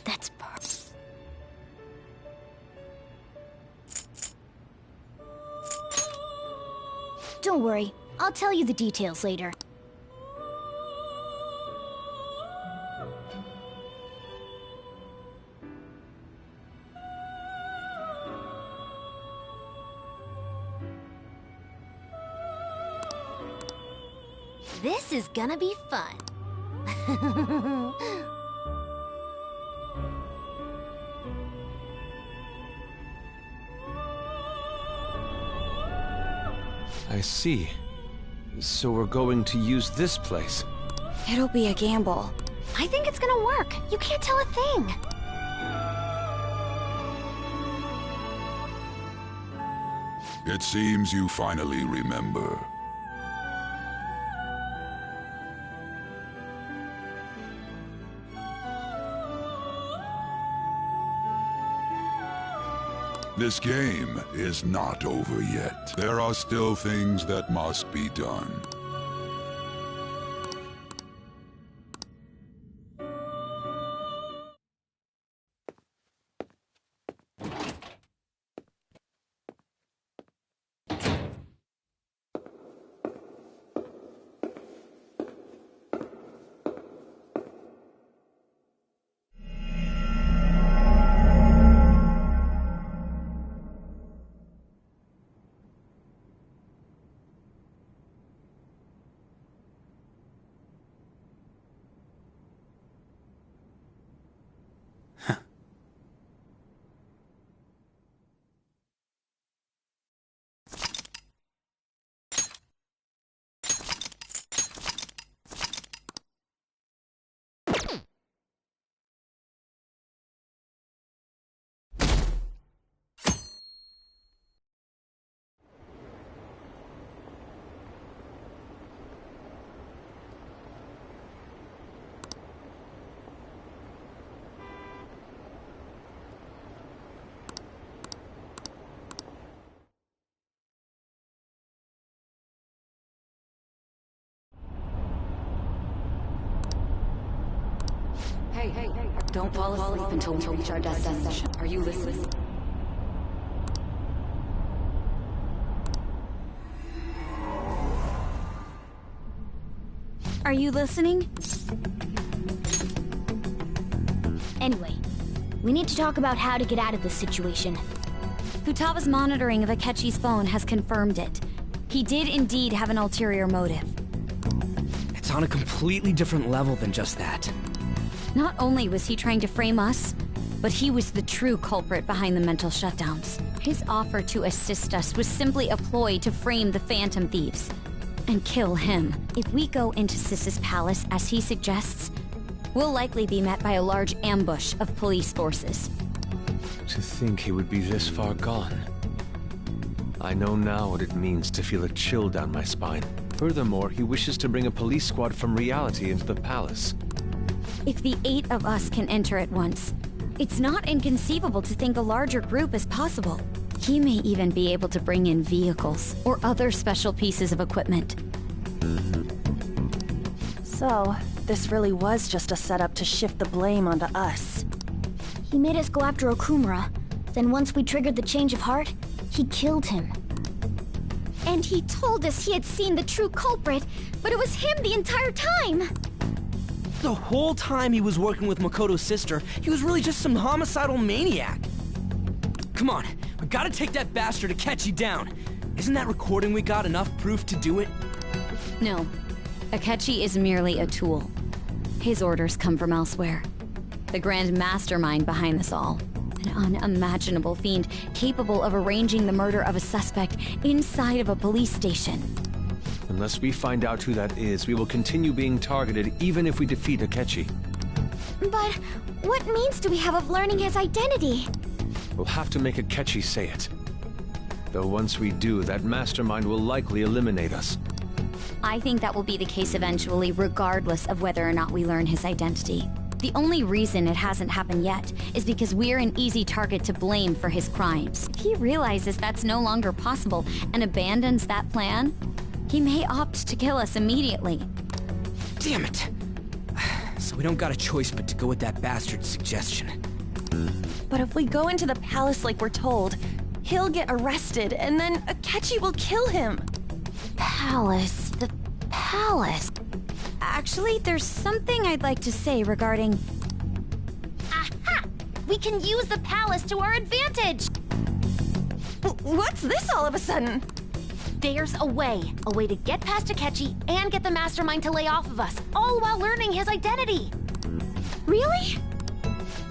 That's perfect. Don't worry, I'll tell you the details later. This is gonna be fun. I see. So we're going to use this place. It'll be a gamble. I think it's gonna work. You can't tell a thing. It seems you finally remember. This game is not over yet. There are still things that must be done. Hey, don't fall asleep until we reach our destination. Are you listening? Are you listening? Anyway, we need to talk about how to get out of this situation. Futaga's monitoring of Akechi's phone has confirmed it. He did indeed have an ulterior motive. It's on a completely different level than just that. Not only was he trying to frame us, but he was the true culprit behind the mental shutdowns. His offer to assist us was simply a ploy to frame the Phantom Thieves and kill him. If we go into Sis's palace as he suggests, we'll likely be met by a large ambush of police forces. To think he would be this far gone. I know now what it means to feel a chill down my spine. Furthermore, he wishes to bring a police squad from reality into the palace. If the 8 of us can enter at once, it's not inconceivable to think a larger group is possible. He may even be able to bring in vehicles or other special pieces of equipment. So, this really was just a setup to shift the blame onto us. He made us go after Okumura. Then once we triggered the change of heart, he killed him. And he told us he had seen the true culprit, but it was him the entire time! The whole time he was working with Makoto's sister, he was really just some homicidal maniac. Come on, we gotta take that bastard Akechi down. Isn't that recording we got enough proof to do it? No. Akechi is merely a tool. His orders come from elsewhere. The grand mastermind behind this all. An unimaginable fiend capable of arranging the murder of a suspect inside of a police station. Unless we find out who that is, we will continue being targeted even if we defeat Akechi. But what means do we have of learning his identity? We'll have to make Akechi say it. Though once we do, that mastermind will likely eliminate us. I think that will be the case eventually, regardless of whether or not we learn his identity. The only reason it hasn't happened yet is because we're an easy target to blame for his crimes. If he realizes that's no longer possible and abandons that plan, he may opt to kill us immediately. Damn it! So we don't got a choice but to go with that bastard's suggestion. But if we go into the palace like we're told, he'll get arrested and then Akechi will kill him. Palace. The palace. Actually, there's something I'd like to say regarding... Aha! We can use the palace to our advantage! What's this all of a sudden? There's a way to get past Akechi and get the mastermind to lay off of us, all while learning his identity. Really?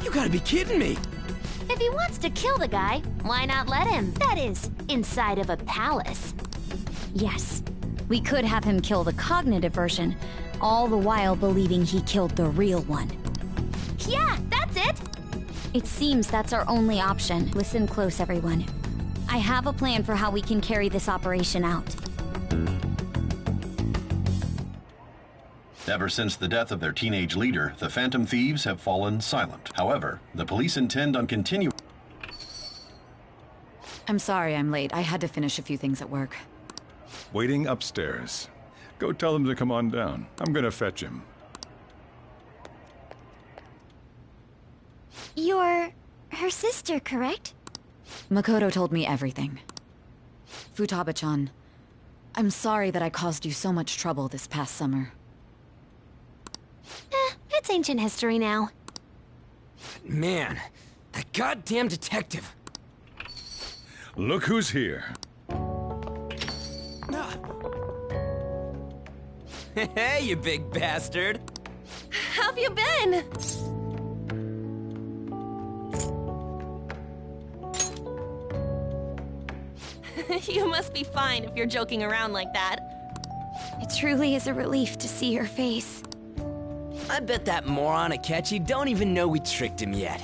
You gotta be kidding me! If he wants to kill the guy, why not let him? That is, inside of a palace. Yes. We could have him kill the cognitive version, all the while believing he killed the real one. Yeah, that's it! It seems that's our only option. Listen close, everyone. I have a plan for how we can carry this operation out. Ever since the death of their teenage leader, the Phantom Thieves have fallen silent. However, the police intend on continuing. I'm sorry I'm late. I had to finish a few things at work. Waiting upstairs. Go tell them to come on down. I'm gonna fetch him. You're her sister, correct? Makoto told me everything. Futaba-chan, I'm sorry that I caused you so much trouble this past summer. It's ancient history now. Man, that goddamn detective. Look who's here. Hey, you big bastard. How've you been? You must be fine if you're joking around like that. It truly is a relief to see your face. I bet that moron Akechi don't even know we tricked him yet.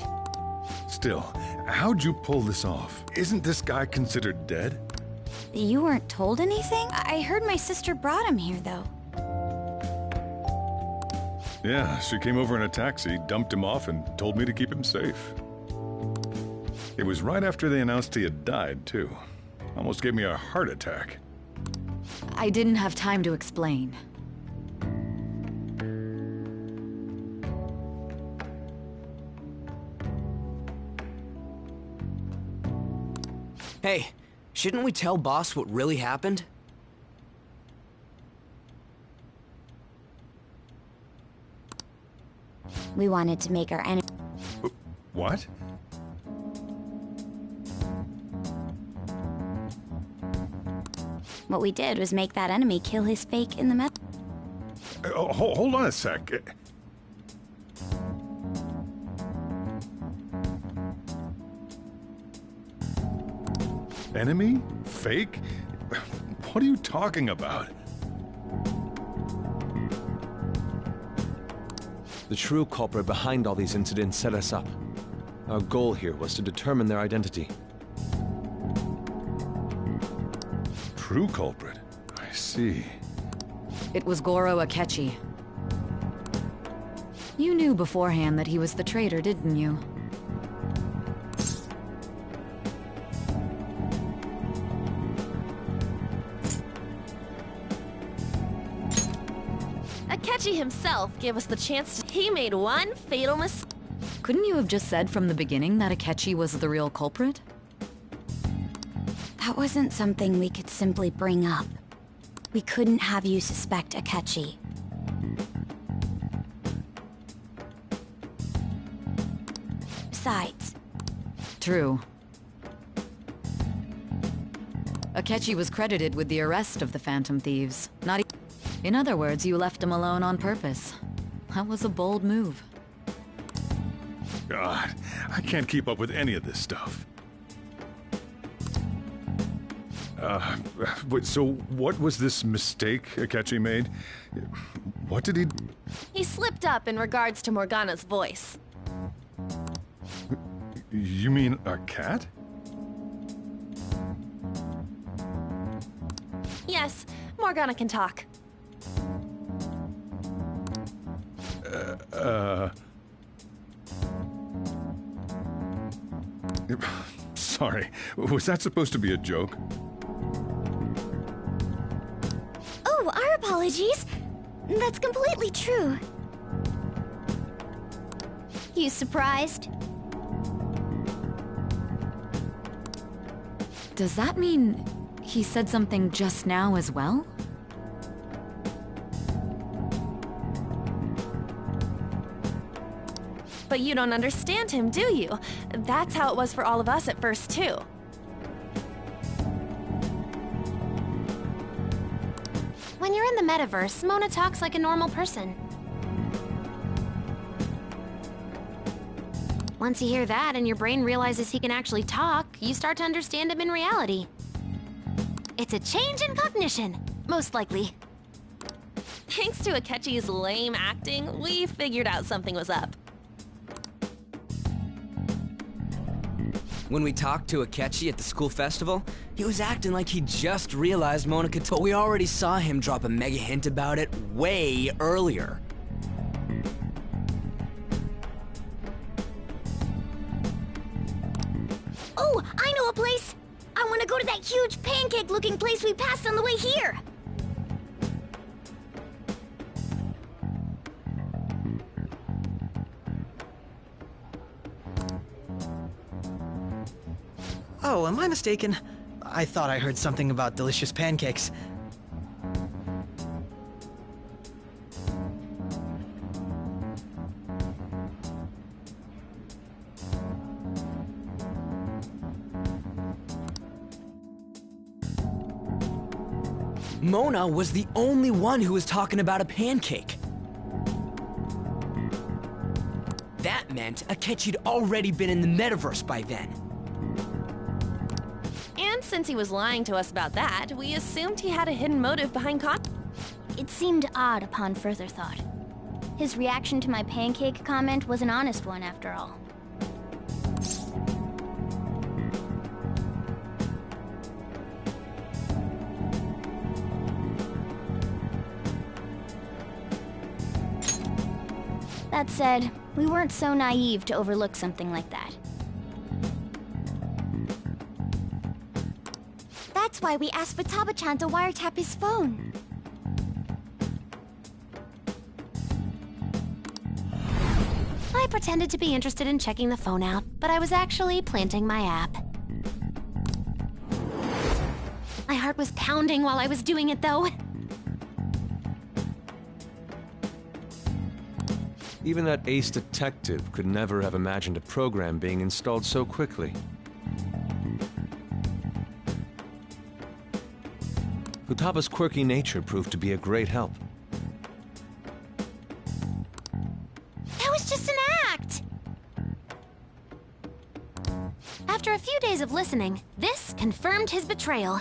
Still, how'd you pull this off? Isn't this guy considered dead? You weren't told anything? I heard my sister brought him here, though. Yeah, she came over in a taxi, dumped him off, and told me to keep him safe. It was right after they announced he had died, too. Almost gave me a heart attack. I didn't have time to explain. Hey, shouldn't we tell boss what really happened? We wanted to make our enemy. What? What we did was make that enemy kill his fake in the met. Hold on a sec. Enemy? Fake? What are you talking about? The true culprit behind all these incidents set us up. Our goal here was to determine their identity. True culprit? I see. It was Goro Akechi. You knew beforehand that he was the traitor, didn't you? Akechi himself gave us the chance to... He made one fatal mistake. Couldn't you have just said from the beginning that Akechi was the real culprit? That wasn't something we could simply bring up. We couldn't have you suspect Akechi. Besides... True. Akechi was credited with the arrest of the Phantom Thieves. In other words, you left him alone on purpose. That was a bold move. God, I can't keep up with any of this stuff. So what was this mistake Akechi made? What did he... He slipped up in regards to Morgana's voice. You mean a cat? Yes, Morgana can talk. Sorry, was that supposed to be a joke? Oh, our apologies. That's completely true. You surprised? Does that mean he said something just now as well? But you don't understand him, do you? That's how it was for all of us at first, too. When you're in the metaverse, Mona talks like a normal person. Once you hear that and your brain realizes he can actually talk, you start to understand him in reality. It's a change in cognition. Most likely. Thanks to Akechi's lame acting, we figured out something was up. When we talked to Akechi at the school festival, he was acting like he just realized Monica but we already saw him drop a mega hint about it way earlier. Oh, I know a place! I want to go to that huge pancake-looking place we passed on the way here! Oh, am I mistaken? I thought I heard something about delicious pancakes. Mona was the only one who was talking about a pancake. That meant Akechi'd already been in the metaverse by then. And since he was lying to us about that, we assumed he had a hidden motive behind It seemed odd upon further thought. His reaction to my pancake comment was an honest one, after all. That said, we weren't so naive to overlook something like that. That's why we asked Futaba-chan to wiretap his phone. I pretended to be interested in checking the phone out, but I was actually planting my app. My heart was pounding while I was doing it, though. Even that ace detective could never have imagined a program being installed so quickly. Futaba's quirky nature proved to be a great help. That was just an act! After a few days of listening, this confirmed his betrayal.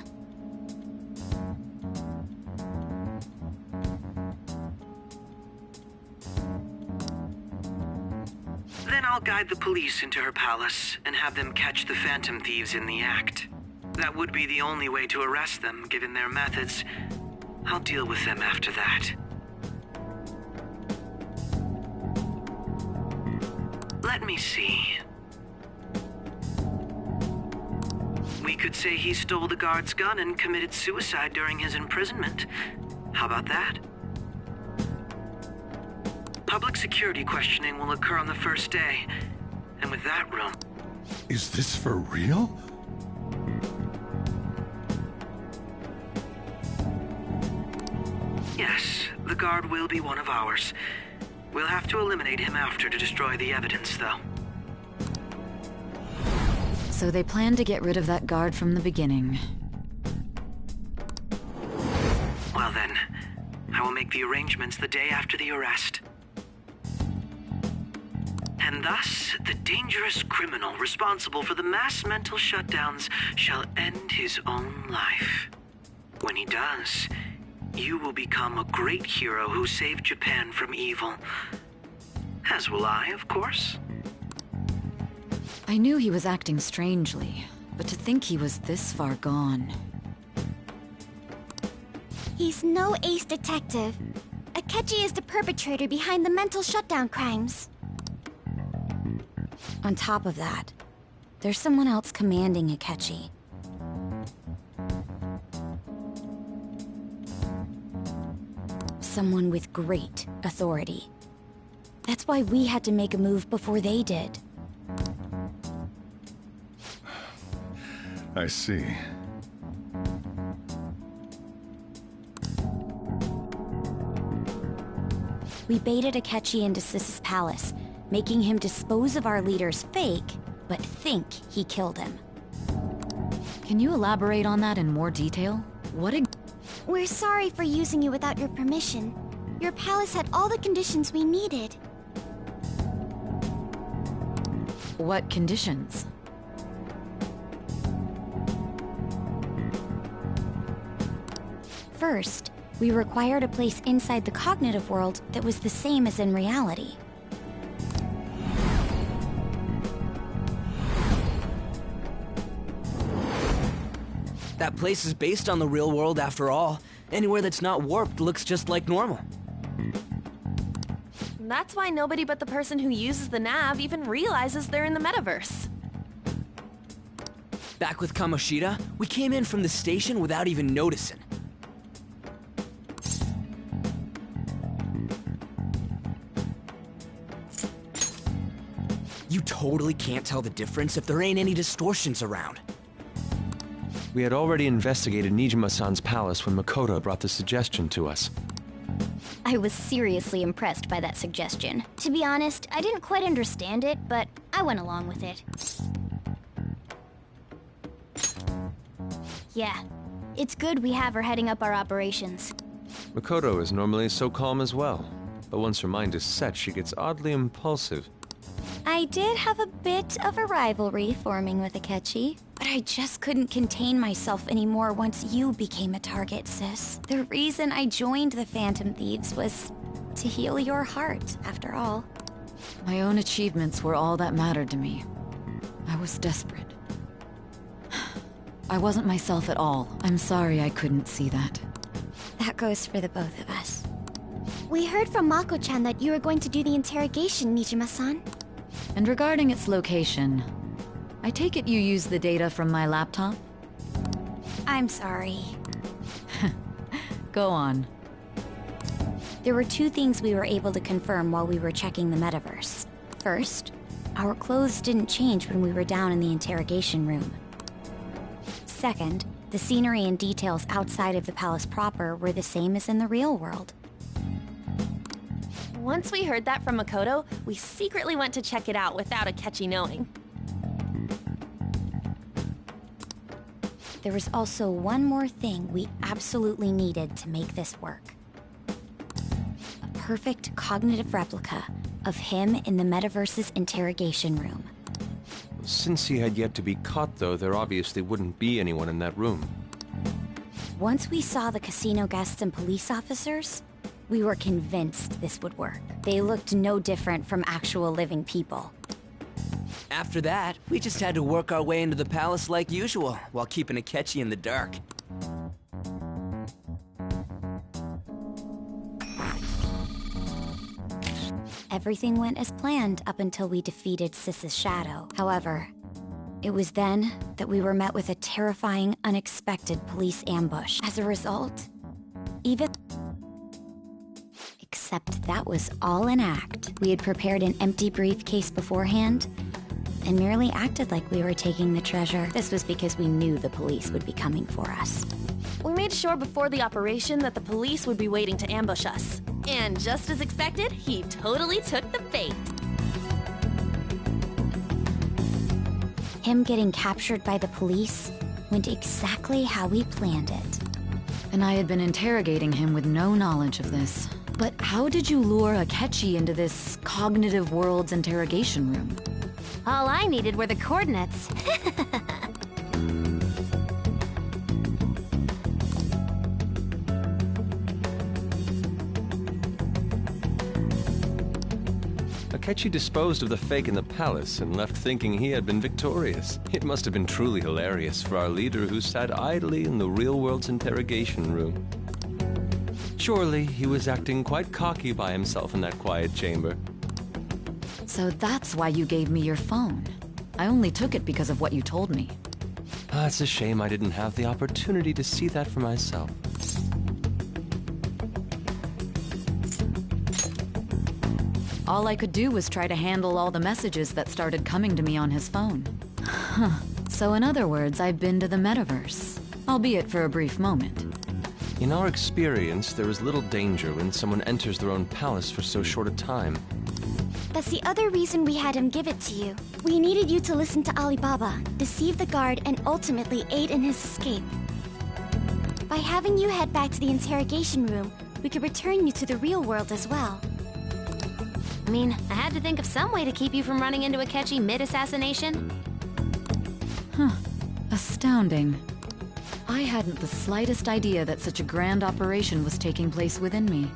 Then I'll guide the police into her palace and have them catch the Phantom Thieves in the act. That would be the only way to arrest them, given their methods. I'll deal with them after that. Let me see. We could say he stole the guard's gun and committed suicide during his imprisonment. How about that? Public security questioning will occur on the first day. And with that room... Is this for real? Yes, the guard will be one of ours. We'll have to eliminate him after to destroy the evidence, though. So they planned to get rid of that guard from the beginning. Well then, I will make the arrangements the day after the arrest. And thus, the dangerous criminal responsible for the mass mental shutdowns shall end his own life. When he does, you will become a great hero who saved Japan from evil. As will I, of course. I knew he was acting strangely, but to think he was this far gone. He's no ace detective. Akechi is the perpetrator behind the mental shutdown crimes. On top of that, there's someone else commanding Akechi. Someone with great authority. That's why we had to make a move before they did. I see. We baited Akechi into Sis's palace, making him dispose of our leader's fake, but think he killed him. Can you elaborate on that in more detail? We're sorry for using you without your permission. Your palace had all the conditions we needed. What conditions? first, we required a place inside the cognitive world that was the same as in reality. That place is based on the real world after all. Anywhere that's not warped looks just like normal. That's why nobody but the person who uses the nav even realizes they're in the metaverse. Back with Kamoshida, we came in from the station without even noticing. You totally can't tell the difference if there ain't any distortions around. We had already investigated Nijima-san's palace when Makoto brought the suggestion to us. I was seriously impressed by that suggestion. To be honest, I didn't quite understand it, but I went along with it. Yeah, it's good we have her heading up our operations. Makoto is normally so calm as well, but once her mind is set, she gets oddly impulsive. I did have a bit of a rivalry forming with Akechi, but I just couldn't contain myself anymore once you became a target, sis. The reason I joined the Phantom Thieves was to heal your heart, after all. My own achievements were all that mattered to me. I was desperate. I wasn't myself at all. I'm sorry I couldn't see that. That goes for the both of us. We heard from Mako-chan that you were going to do the interrogation, Nijima-san. And regarding its location, I take it you used the data from my laptop? I'm sorry. Go on. There were two things we were able to confirm while we were checking the metaverse. First, our clothes didn't change when we were down in the interrogation room. Second, the scenery and details outside of the palace proper were the same as in the real world. Once we heard that from Makoto, we secretly went to check it out without Akechi knowing. There was also one more thing we absolutely needed to make this work. A perfect cognitive replica of him in the metaverse's interrogation room. Since he had yet to be caught, though, there obviously wouldn't be anyone in that room. Once we saw the casino guests and police officers, we were convinced this would work. They looked no different from actual living people. After that, we just had to work our way into the palace like usual, while keeping Akechi in the dark. Everything went as planned up until we defeated Sis's shadow. However, it was then that we were met with a terrifying, unexpected police ambush. As a result, Except that was all an act. We had prepared an empty briefcase beforehand, and merely acted like we were taking the treasure. This was because we knew the police would be coming for us. We made sure before the operation that the police would be waiting to ambush us. And just as expected, he totally took the bait. Him getting captured by the police went exactly how we planned it. And I had been interrogating him with no knowledge of this. But how did you lure Akechi into this cognitive world's interrogation room? All I needed were the coordinates. Akechi disposed of the fake in the palace and left thinking he had been victorious. It must have been truly hilarious for our leader who sat idly in the real world's interrogation room. Surely he was acting quite cocky by himself in that quiet chamber. So that's why you gave me your phone. I only took it because of what you told me. It's a shame I didn't have the opportunity to see that for myself. All I could do was try to handle all the messages that started coming to me on his phone. Huh. So in other words, I've been to the metaverse, albeit for a brief moment. In our experience, there is little danger when someone enters their own palace for so short a time. That's the other reason we had him give it to you. We needed you to listen to Alibaba, deceive the guard, and ultimately aid in his escape. By having you head back to the interrogation room, we could return you to the real world as well. I mean, I had to think of some way to keep you from running into Akechi mid-assassination. Huh. Astounding. I hadn't the slightest idea that such a grand operation was taking place within me.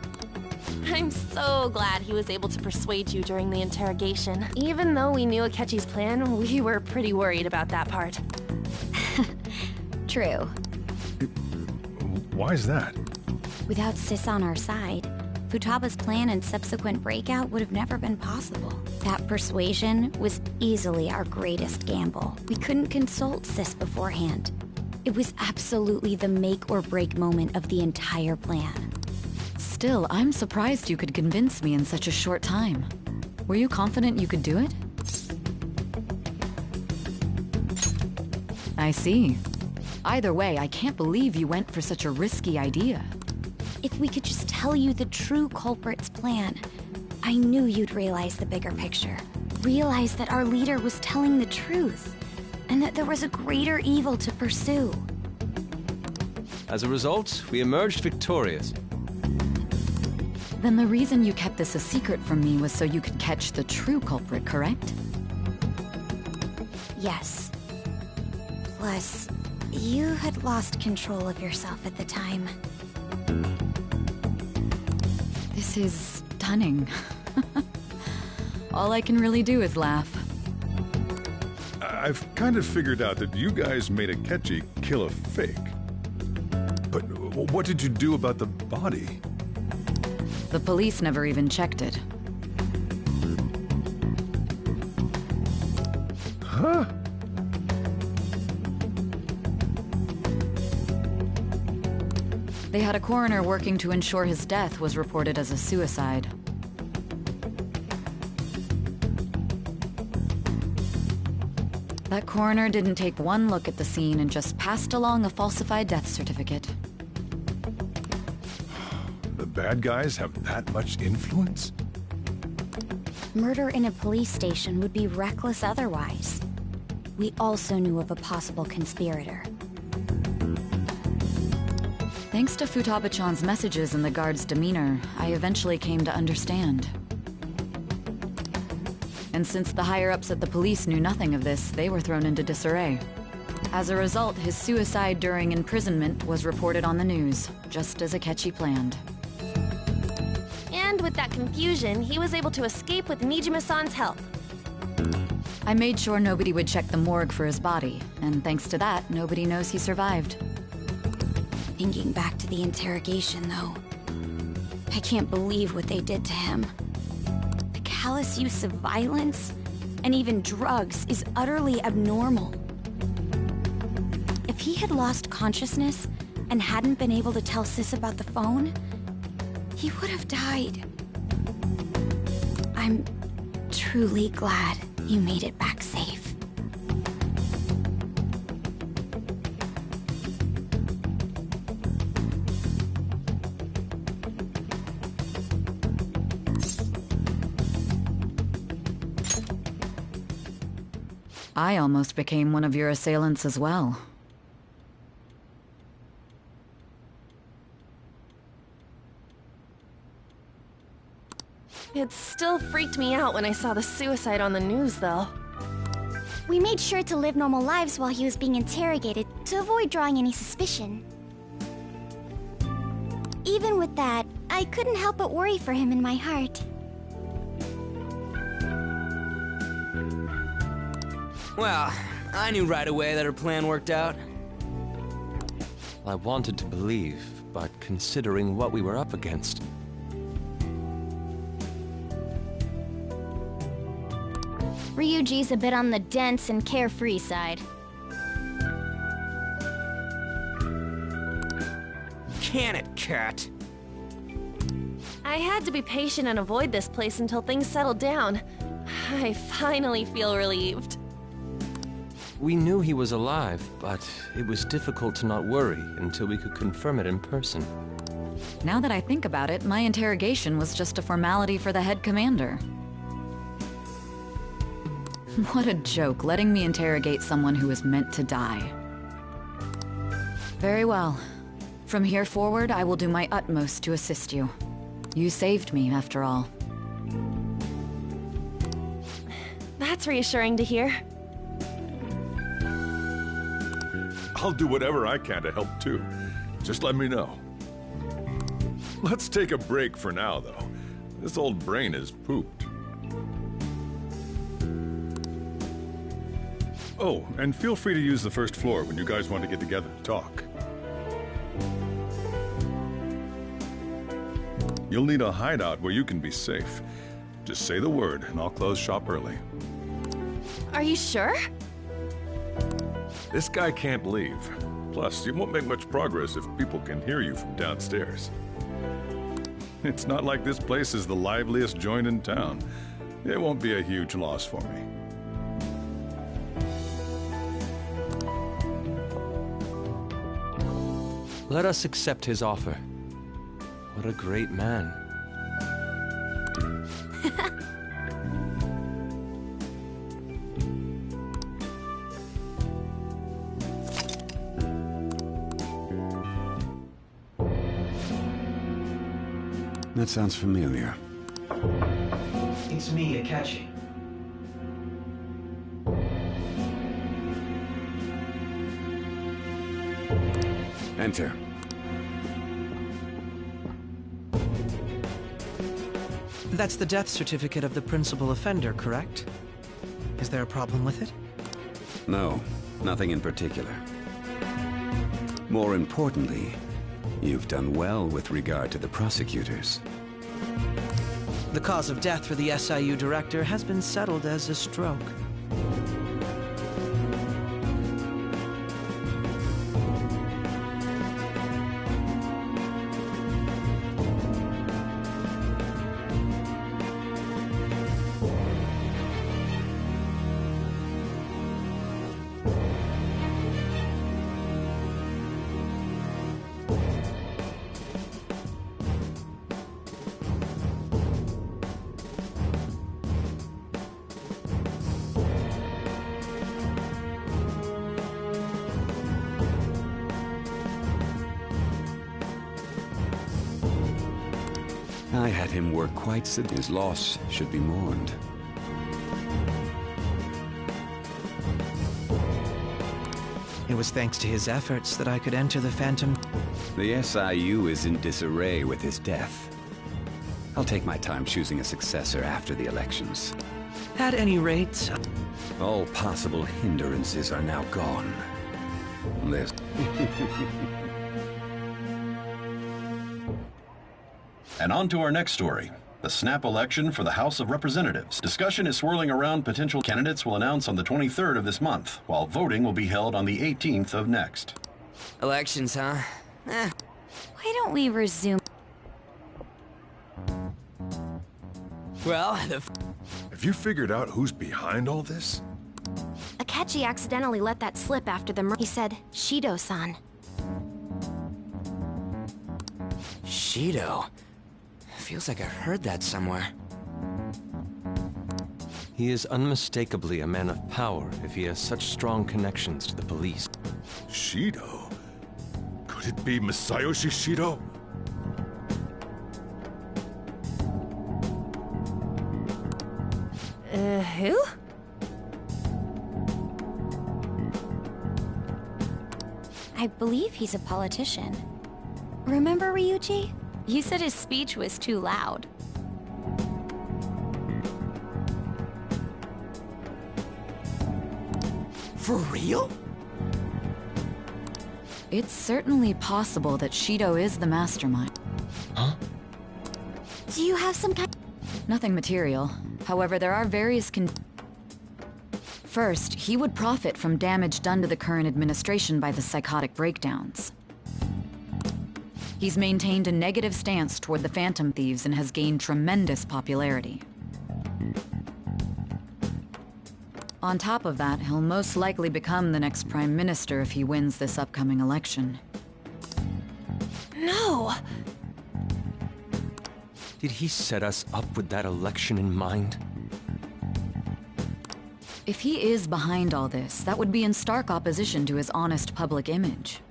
I'm so glad he was able to persuade you during the interrogation. Even though we knew Akechi's plan, we were pretty worried about that part. True. Why is that? Without Sis on our side, Futaba's plan and subsequent breakout would have never been possible. That persuasion was easily our greatest gamble. We couldn't consult Sis beforehand. It was absolutely the make or break moment of the entire plan. Still, I'm surprised you could convince me in such a short time. Were you confident you could do it? I see. Either way, I can't believe you went for such a risky idea. If we could just tell you the true culprit's plan, I knew you'd realize the bigger picture. Realize that our leader was telling the truth, and that there was a greater evil to pursue. As a result, we emerged victorious. Then the reason you kept this a secret from me was so you could catch the true culprit, correct? Yes. Plus, you had lost control of yourself at the time. This is stunning. All I can really do is laugh. I've kind of figured out that you guys made Akechi kill a fake. But what did you do about the body? The police never even checked it. Huh? They had a coroner working to ensure his death was reported as a suicide. That coroner didn't take one look at the scene and just passed along a falsified death certificate. The bad guys have that much influence? Murder in a police station would be reckless otherwise. We also knew of a possible conspirator. Thanks to Futaba-chan's messages and the guard's demeanor, I eventually came to understand. And since the higher-ups at the police knew nothing of this, they were thrown into disarray. As a result, his suicide during imprisonment was reported on the news, just as Akechi planned. And with that confusion, he was able to escape with Nijima-san's help. I made sure nobody would check the morgue for his body, and thanks to that, nobody knows he survived. Thinking back to the interrogation, though, I can't believe what they did to him. The callous use of violence, and even drugs, is utterly abnormal. If he had lost consciousness and hadn't been able to tell Sis about the phone, he would have died. I'm truly glad you made it back safe. I almost became one of your assailants as well. It still freaked me out when I saw the suicide on the news, though. We made sure to live normal lives while he was being interrogated to avoid drawing any suspicion. Even with that, I couldn't help but worry for him in my heart. Well, I knew right away that her plan worked out. I wanted to believe, but considering what we were up against... Ryuji's a bit on the dense and carefree side. Can it, Cat? I had to be patient and avoid this place until things settled down. I finally feel relieved. We knew he was alive, but it was difficult to not worry until we could confirm it in person. Now that I think about it, my interrogation was just a formality for the head commander. What a joke, letting me interrogate someone who was meant to die. Very well. From here forward, I will do my utmost to assist you. You saved me, after all. That's reassuring to hear. I'll do whatever I can to help too. Just let me know. Let's take a break for now, though. This old brain is pooped. Oh, and feel free to use the first floor when you guys want to get together to talk. You'll need a hideout where you can be safe. Just say the word, and I'll close shop early. Are you sure? This guy can't leave. Plus, you won't make much progress if people can hear you from downstairs. It's not like this place is the liveliest joint in town. It won't be a huge loss for me. Let us accept his offer. What a great man. That sounds familiar. It's me, Akechi. Enter. That's the death certificate of the principal offender, correct? Is there a problem with it? No, nothing in particular. More importantly, you've done well with regard to the prosecutors. The cause of death for the SIU director has been settled as a stroke. I had him work quite severe. His loss should be mourned. It was thanks to his efforts that I could enter the Phantom. The SIU is in disarray with his death. I'll take my time choosing a successor after the elections. At any rate... all possible hindrances are now gone. This... And on to our next story. The snap election for the House of Representatives. Discussion is swirling around potential candidates will announce on the 23rd of this month, while voting will be held on the 18th of next. Elections, huh? Why don't we resume? Well, Have you figured out who's behind all this? Akechi accidentally let that slip after the murder. He said, Shido-san. Shido? Feels like I heard that somewhere. He is unmistakably a man of power if he has such strong connections to the police. Shido? Could it be Masayoshi Shido? Who? I believe he's a politician. Remember Ryuji? You said his speech was too loud. For real? It's certainly possible that Shido is the mastermind. Huh? Do you have some kind... Nothing material. However, there are various First, he would profit from damage done to the current administration by the psychotic breakdowns. He's maintained a negative stance toward the Phantom Thieves and has gained tremendous popularity. On top of that, he'll most likely become the next Prime Minister if he wins this upcoming election. No! Did he set us up with that election in mind? If he is behind all this, that would be in stark opposition to his honest public image.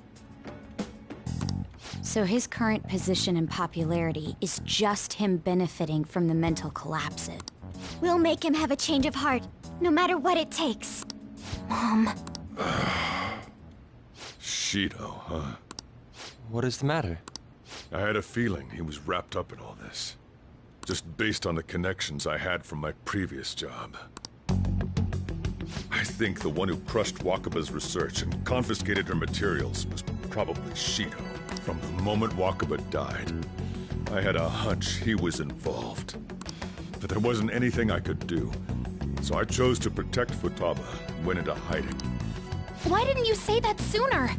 So his current position and popularity is just him benefiting from the mental collapses. We'll make him have a change of heart, no matter what it takes. Mom. Shido, huh? What is the matter? I had a feeling he was wrapped up in all this. Just based on the connections I had from my previous job. I think the one who crushed Wakaba's research and confiscated her materials was probably Shido. From the moment Wakaba died, I had a hunch he was involved. But there wasn't anything I could do. So I chose to protect Futaba and went into hiding. Why didn't you say that sooner?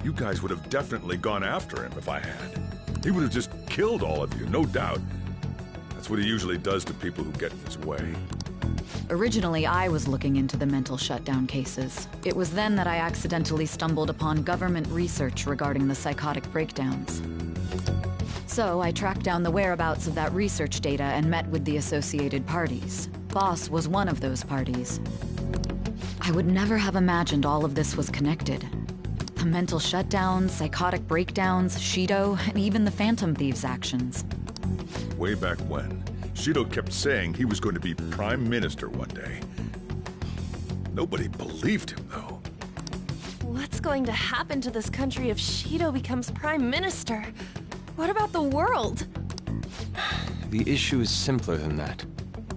You guys would have definitely gone after him if I had. He would have just killed all of you, no doubt. That's what he usually does to people who get in his way. Originally, I was looking into the mental shutdown cases. It was then that I accidentally stumbled upon government research regarding the psychotic breakdowns. So I tracked down the whereabouts of that research data and met with the associated parties. Boss was one of those parties. I would never have imagined all of this was connected. The mental shutdowns, psychotic breakdowns, Shido, and even the Phantom Thieves' actions. Way back when, Shido kept saying he was going to be Prime Minister one day. Nobody believed him, though. What's going to happen to this country if Shido becomes Prime Minister? What about the world? The issue is simpler than that.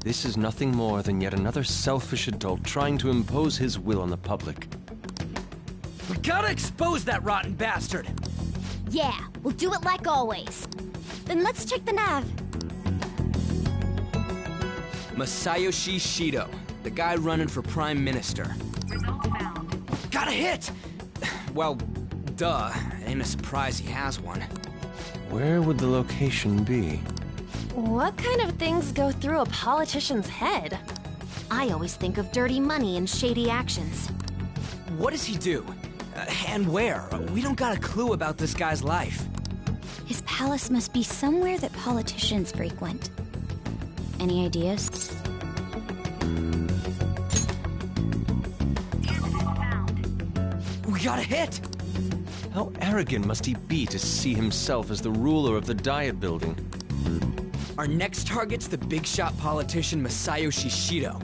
This is nothing more than yet another selfish adult trying to impose his will on the public. We gotta expose that rotten bastard! Yeah, we'll do it like always. Then let's check the nav. Masayoshi Shido, the guy running for Prime Minister. Got a hit! Well, duh. It ain't a surprise he has one. Where would the location be? What kind of things go through a politician's head? I always think of dirty money and shady actions. What does he do? And where? We don't got a clue about this guy's life. His palace must be somewhere that politicians frequent. Any ideas? We got a hit! How arrogant must he be to see himself as the ruler of the Diet Building? Our next target's the big shot politician Masayoshi Shido.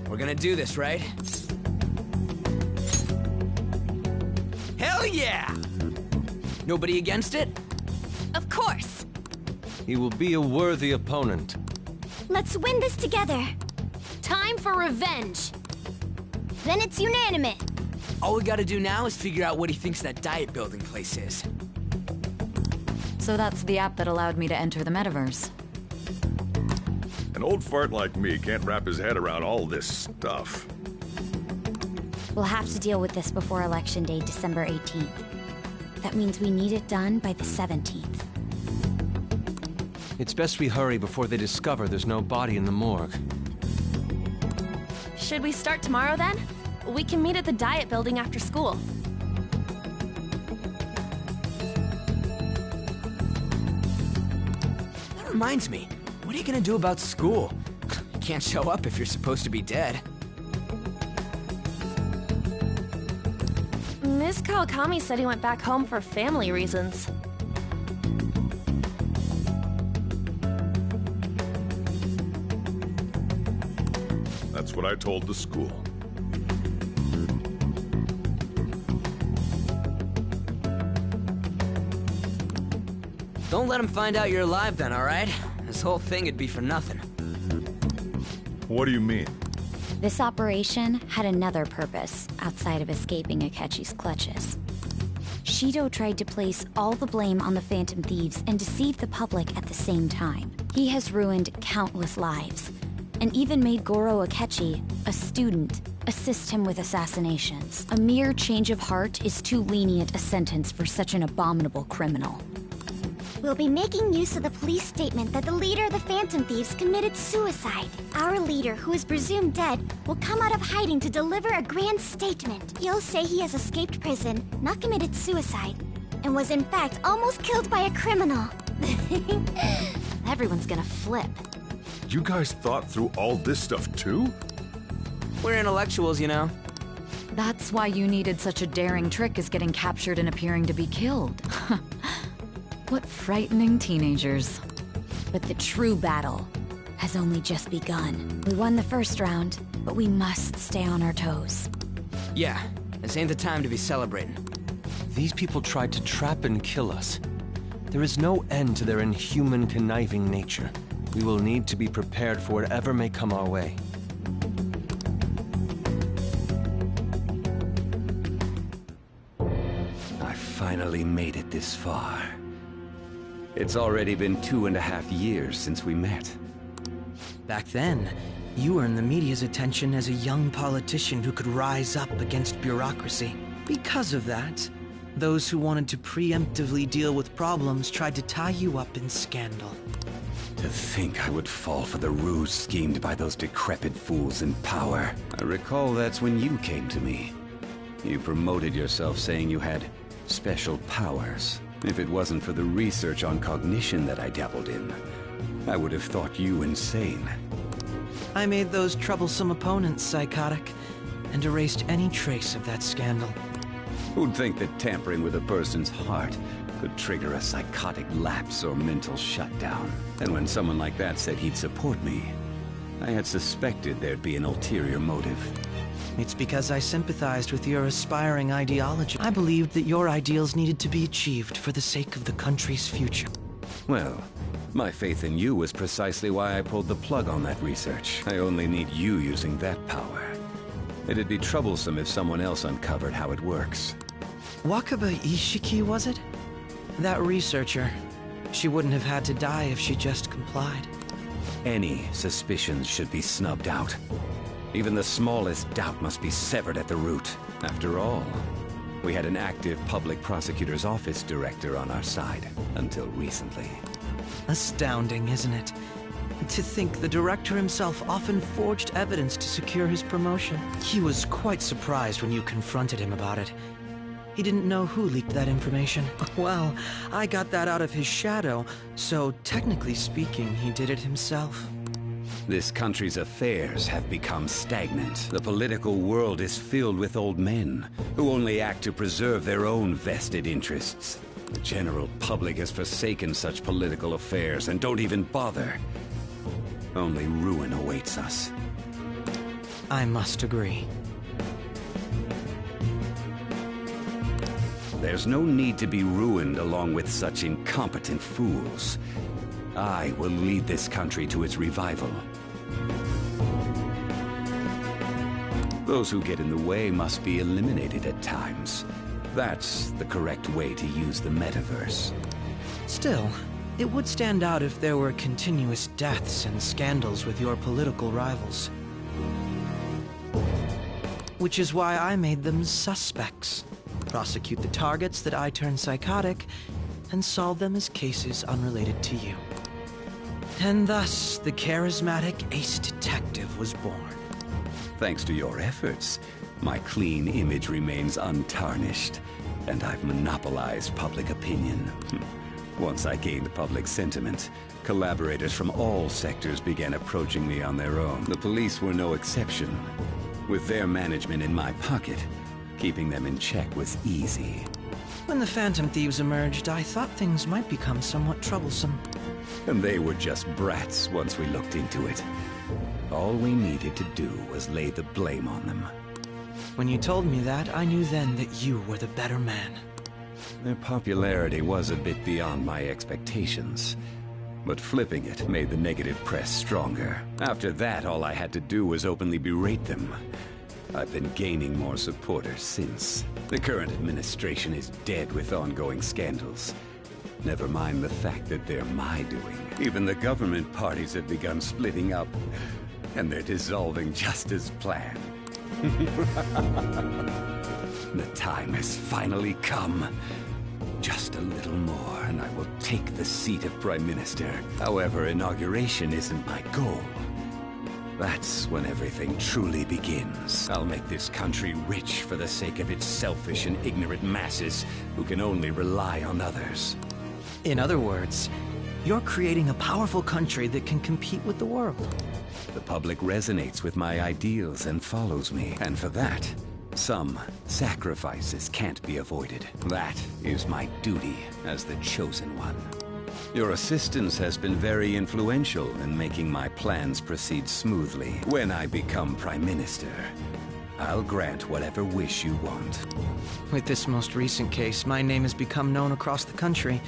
We're gonna do this, right? Hell yeah! Nobody against it? Of course! He will be a worthy opponent. Let's win this together. Time for revenge! Then it's unanimous. All we gotta do now is figure out what he thinks that Diet Building place is. So that's the app that allowed me to enter the metaverse. An old fart like me can't wrap his head around all this stuff. We'll have to deal with this before Election Day, December 18th. That means we need it done by the 17th. It's best we hurry before they discover there's no body in the morgue. Should we start tomorrow then? We can meet at the Diet Building after school. That reminds me, what are you gonna do about school? You can't show up if you're supposed to be dead. Miss Kawakami said he went back home for family reasons. That's what I told the school. Don't let him find out you're alive then, alright? This whole thing would be for nothing. What do you mean? This operation had another purpose outside of escaping Akechi's clutches. Shido tried to place all the blame on the Phantom Thieves and deceive the public at the same time. He has ruined countless lives, and even made Goro Akechi, a student, assist him with assassinations. A mere change of heart is too lenient a sentence for such an abominable criminal. We'll be making use of the police statement that the leader of the Phantom Thieves committed suicide. Our leader, who is presumed dead, will come out of hiding to deliver a grand statement. He'll say he has escaped prison, not committed suicide, and was in fact almost killed by a criminal. Everyone's gonna flip. You guys thought through all this stuff too? We're intellectuals, you know. That's why you needed such a daring trick as getting captured and appearing to be killed. What frightening teenagers. But the true battle has only just begun. We won the first round, but we must stay on our toes. Yeah, this ain't the time to be celebrating. These people tried to trap and kill us. There is no end to their inhuman, conniving nature. We will need to be prepared for whatever may come our way. I finally made it this far. It's already been 2.5 years since we met. Back then, you earned the media's attention as a young politician who could rise up against bureaucracy. Because of that, those who wanted to preemptively deal with problems tried to tie you up in scandal. To think I would fall for the ruse schemed by those decrepit fools in power. I recall that's when you came to me. You promoted yourself saying you had special powers. If it wasn't for the research on cognition that I dabbled in, I would have thought you insane. I made those troublesome opponents psychotic, and erased any trace of that scandal. Who'd think that tampering with a person's heart could trigger a psychotic lapse or mental shutdown? And when someone like that said he'd support me, I had suspected there'd be an ulterior motive. It's because I sympathized with your aspiring ideology. I believed that your ideals needed to be achieved for the sake of the country's future. Well, my faith in you was precisely why I pulled the plug on that research. I only need you using that power. It'd be troublesome if someone else uncovered how it works. Wakaba Ishiki, was it? That researcher. She wouldn't have had to die if she just complied. Any suspicions should be snubbed out. Even the smallest doubt must be severed at the root. After all, we had an active public prosecutor's office director on our side, until recently. Astounding, isn't it? To think the director himself often forged evidence to secure his promotion. He was quite surprised when you confronted him about it. He didn't know who leaked that information. Well, I got that out of his shadow, so technically speaking, he did it himself. This country's affairs have become stagnant. The political world is filled with old men who only act to preserve their own vested interests. The general public has forsaken such political affairs and don't even bother. Only ruin awaits us. I must agree. There's no need to be ruined along with such incompetent fools. I will lead this country to its revival. Those who get in the way must be eliminated at times. That's the correct way to use the metaverse. Still, it would stand out if there were continuous deaths and scandals with your political rivals. Which is why I made them suspects. Prosecute the targets that I turn psychotic, and solve them as cases unrelated to you. And thus, the charismatic ace detective was born. Thanks to your efforts, my clean image remains untarnished, and I've monopolized public opinion. Once I gained public sentiment, collaborators from all sectors began approaching me on their own. The police were no exception. With their management in my pocket, keeping them in check was easy. When the Phantom Thieves emerged, I thought things might become somewhat troublesome. And they were just brats once we looked into it. All we needed to do was lay the blame on them. When you told me that, I knew then that you were the better man. Their popularity was a bit beyond my expectations, but flipping it made the negative press stronger. After that, all I had to do was openly berate them. I've been gaining more supporters since. The current administration is dead with ongoing scandals. Never mind the fact that they're my doing. Even the government parties have begun splitting up, and they're dissolving just as planned. The time has finally come. Just a little more, and I will take the seat of Prime Minister. However, inauguration isn't my goal. That's when everything truly begins. I'll make this country rich for the sake of its selfish and ignorant masses who can only rely on others. In other words, you're creating a powerful country that can compete with the world. The public resonates with my ideals and follows me, and for that, some sacrifices can't be avoided. That is my duty as the Chosen One. Your assistance has been very influential in making my plans proceed smoothly. When I become Prime Minister, I'll grant whatever wish you want. With this most recent case, my name has become known across the country,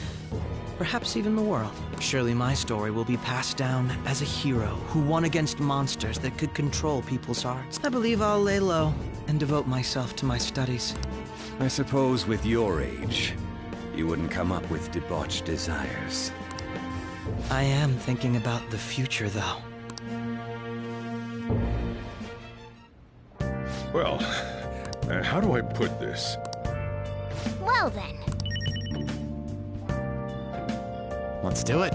perhaps even the world. Surely my story will be passed down as a hero who won against monsters that could control people's hearts. I believe I'll lay low and devote myself to my studies. I suppose with your age, you wouldn't come up with debauched desires. I am thinking about the future, though. Well, how do I put this? Well then. Let's do it.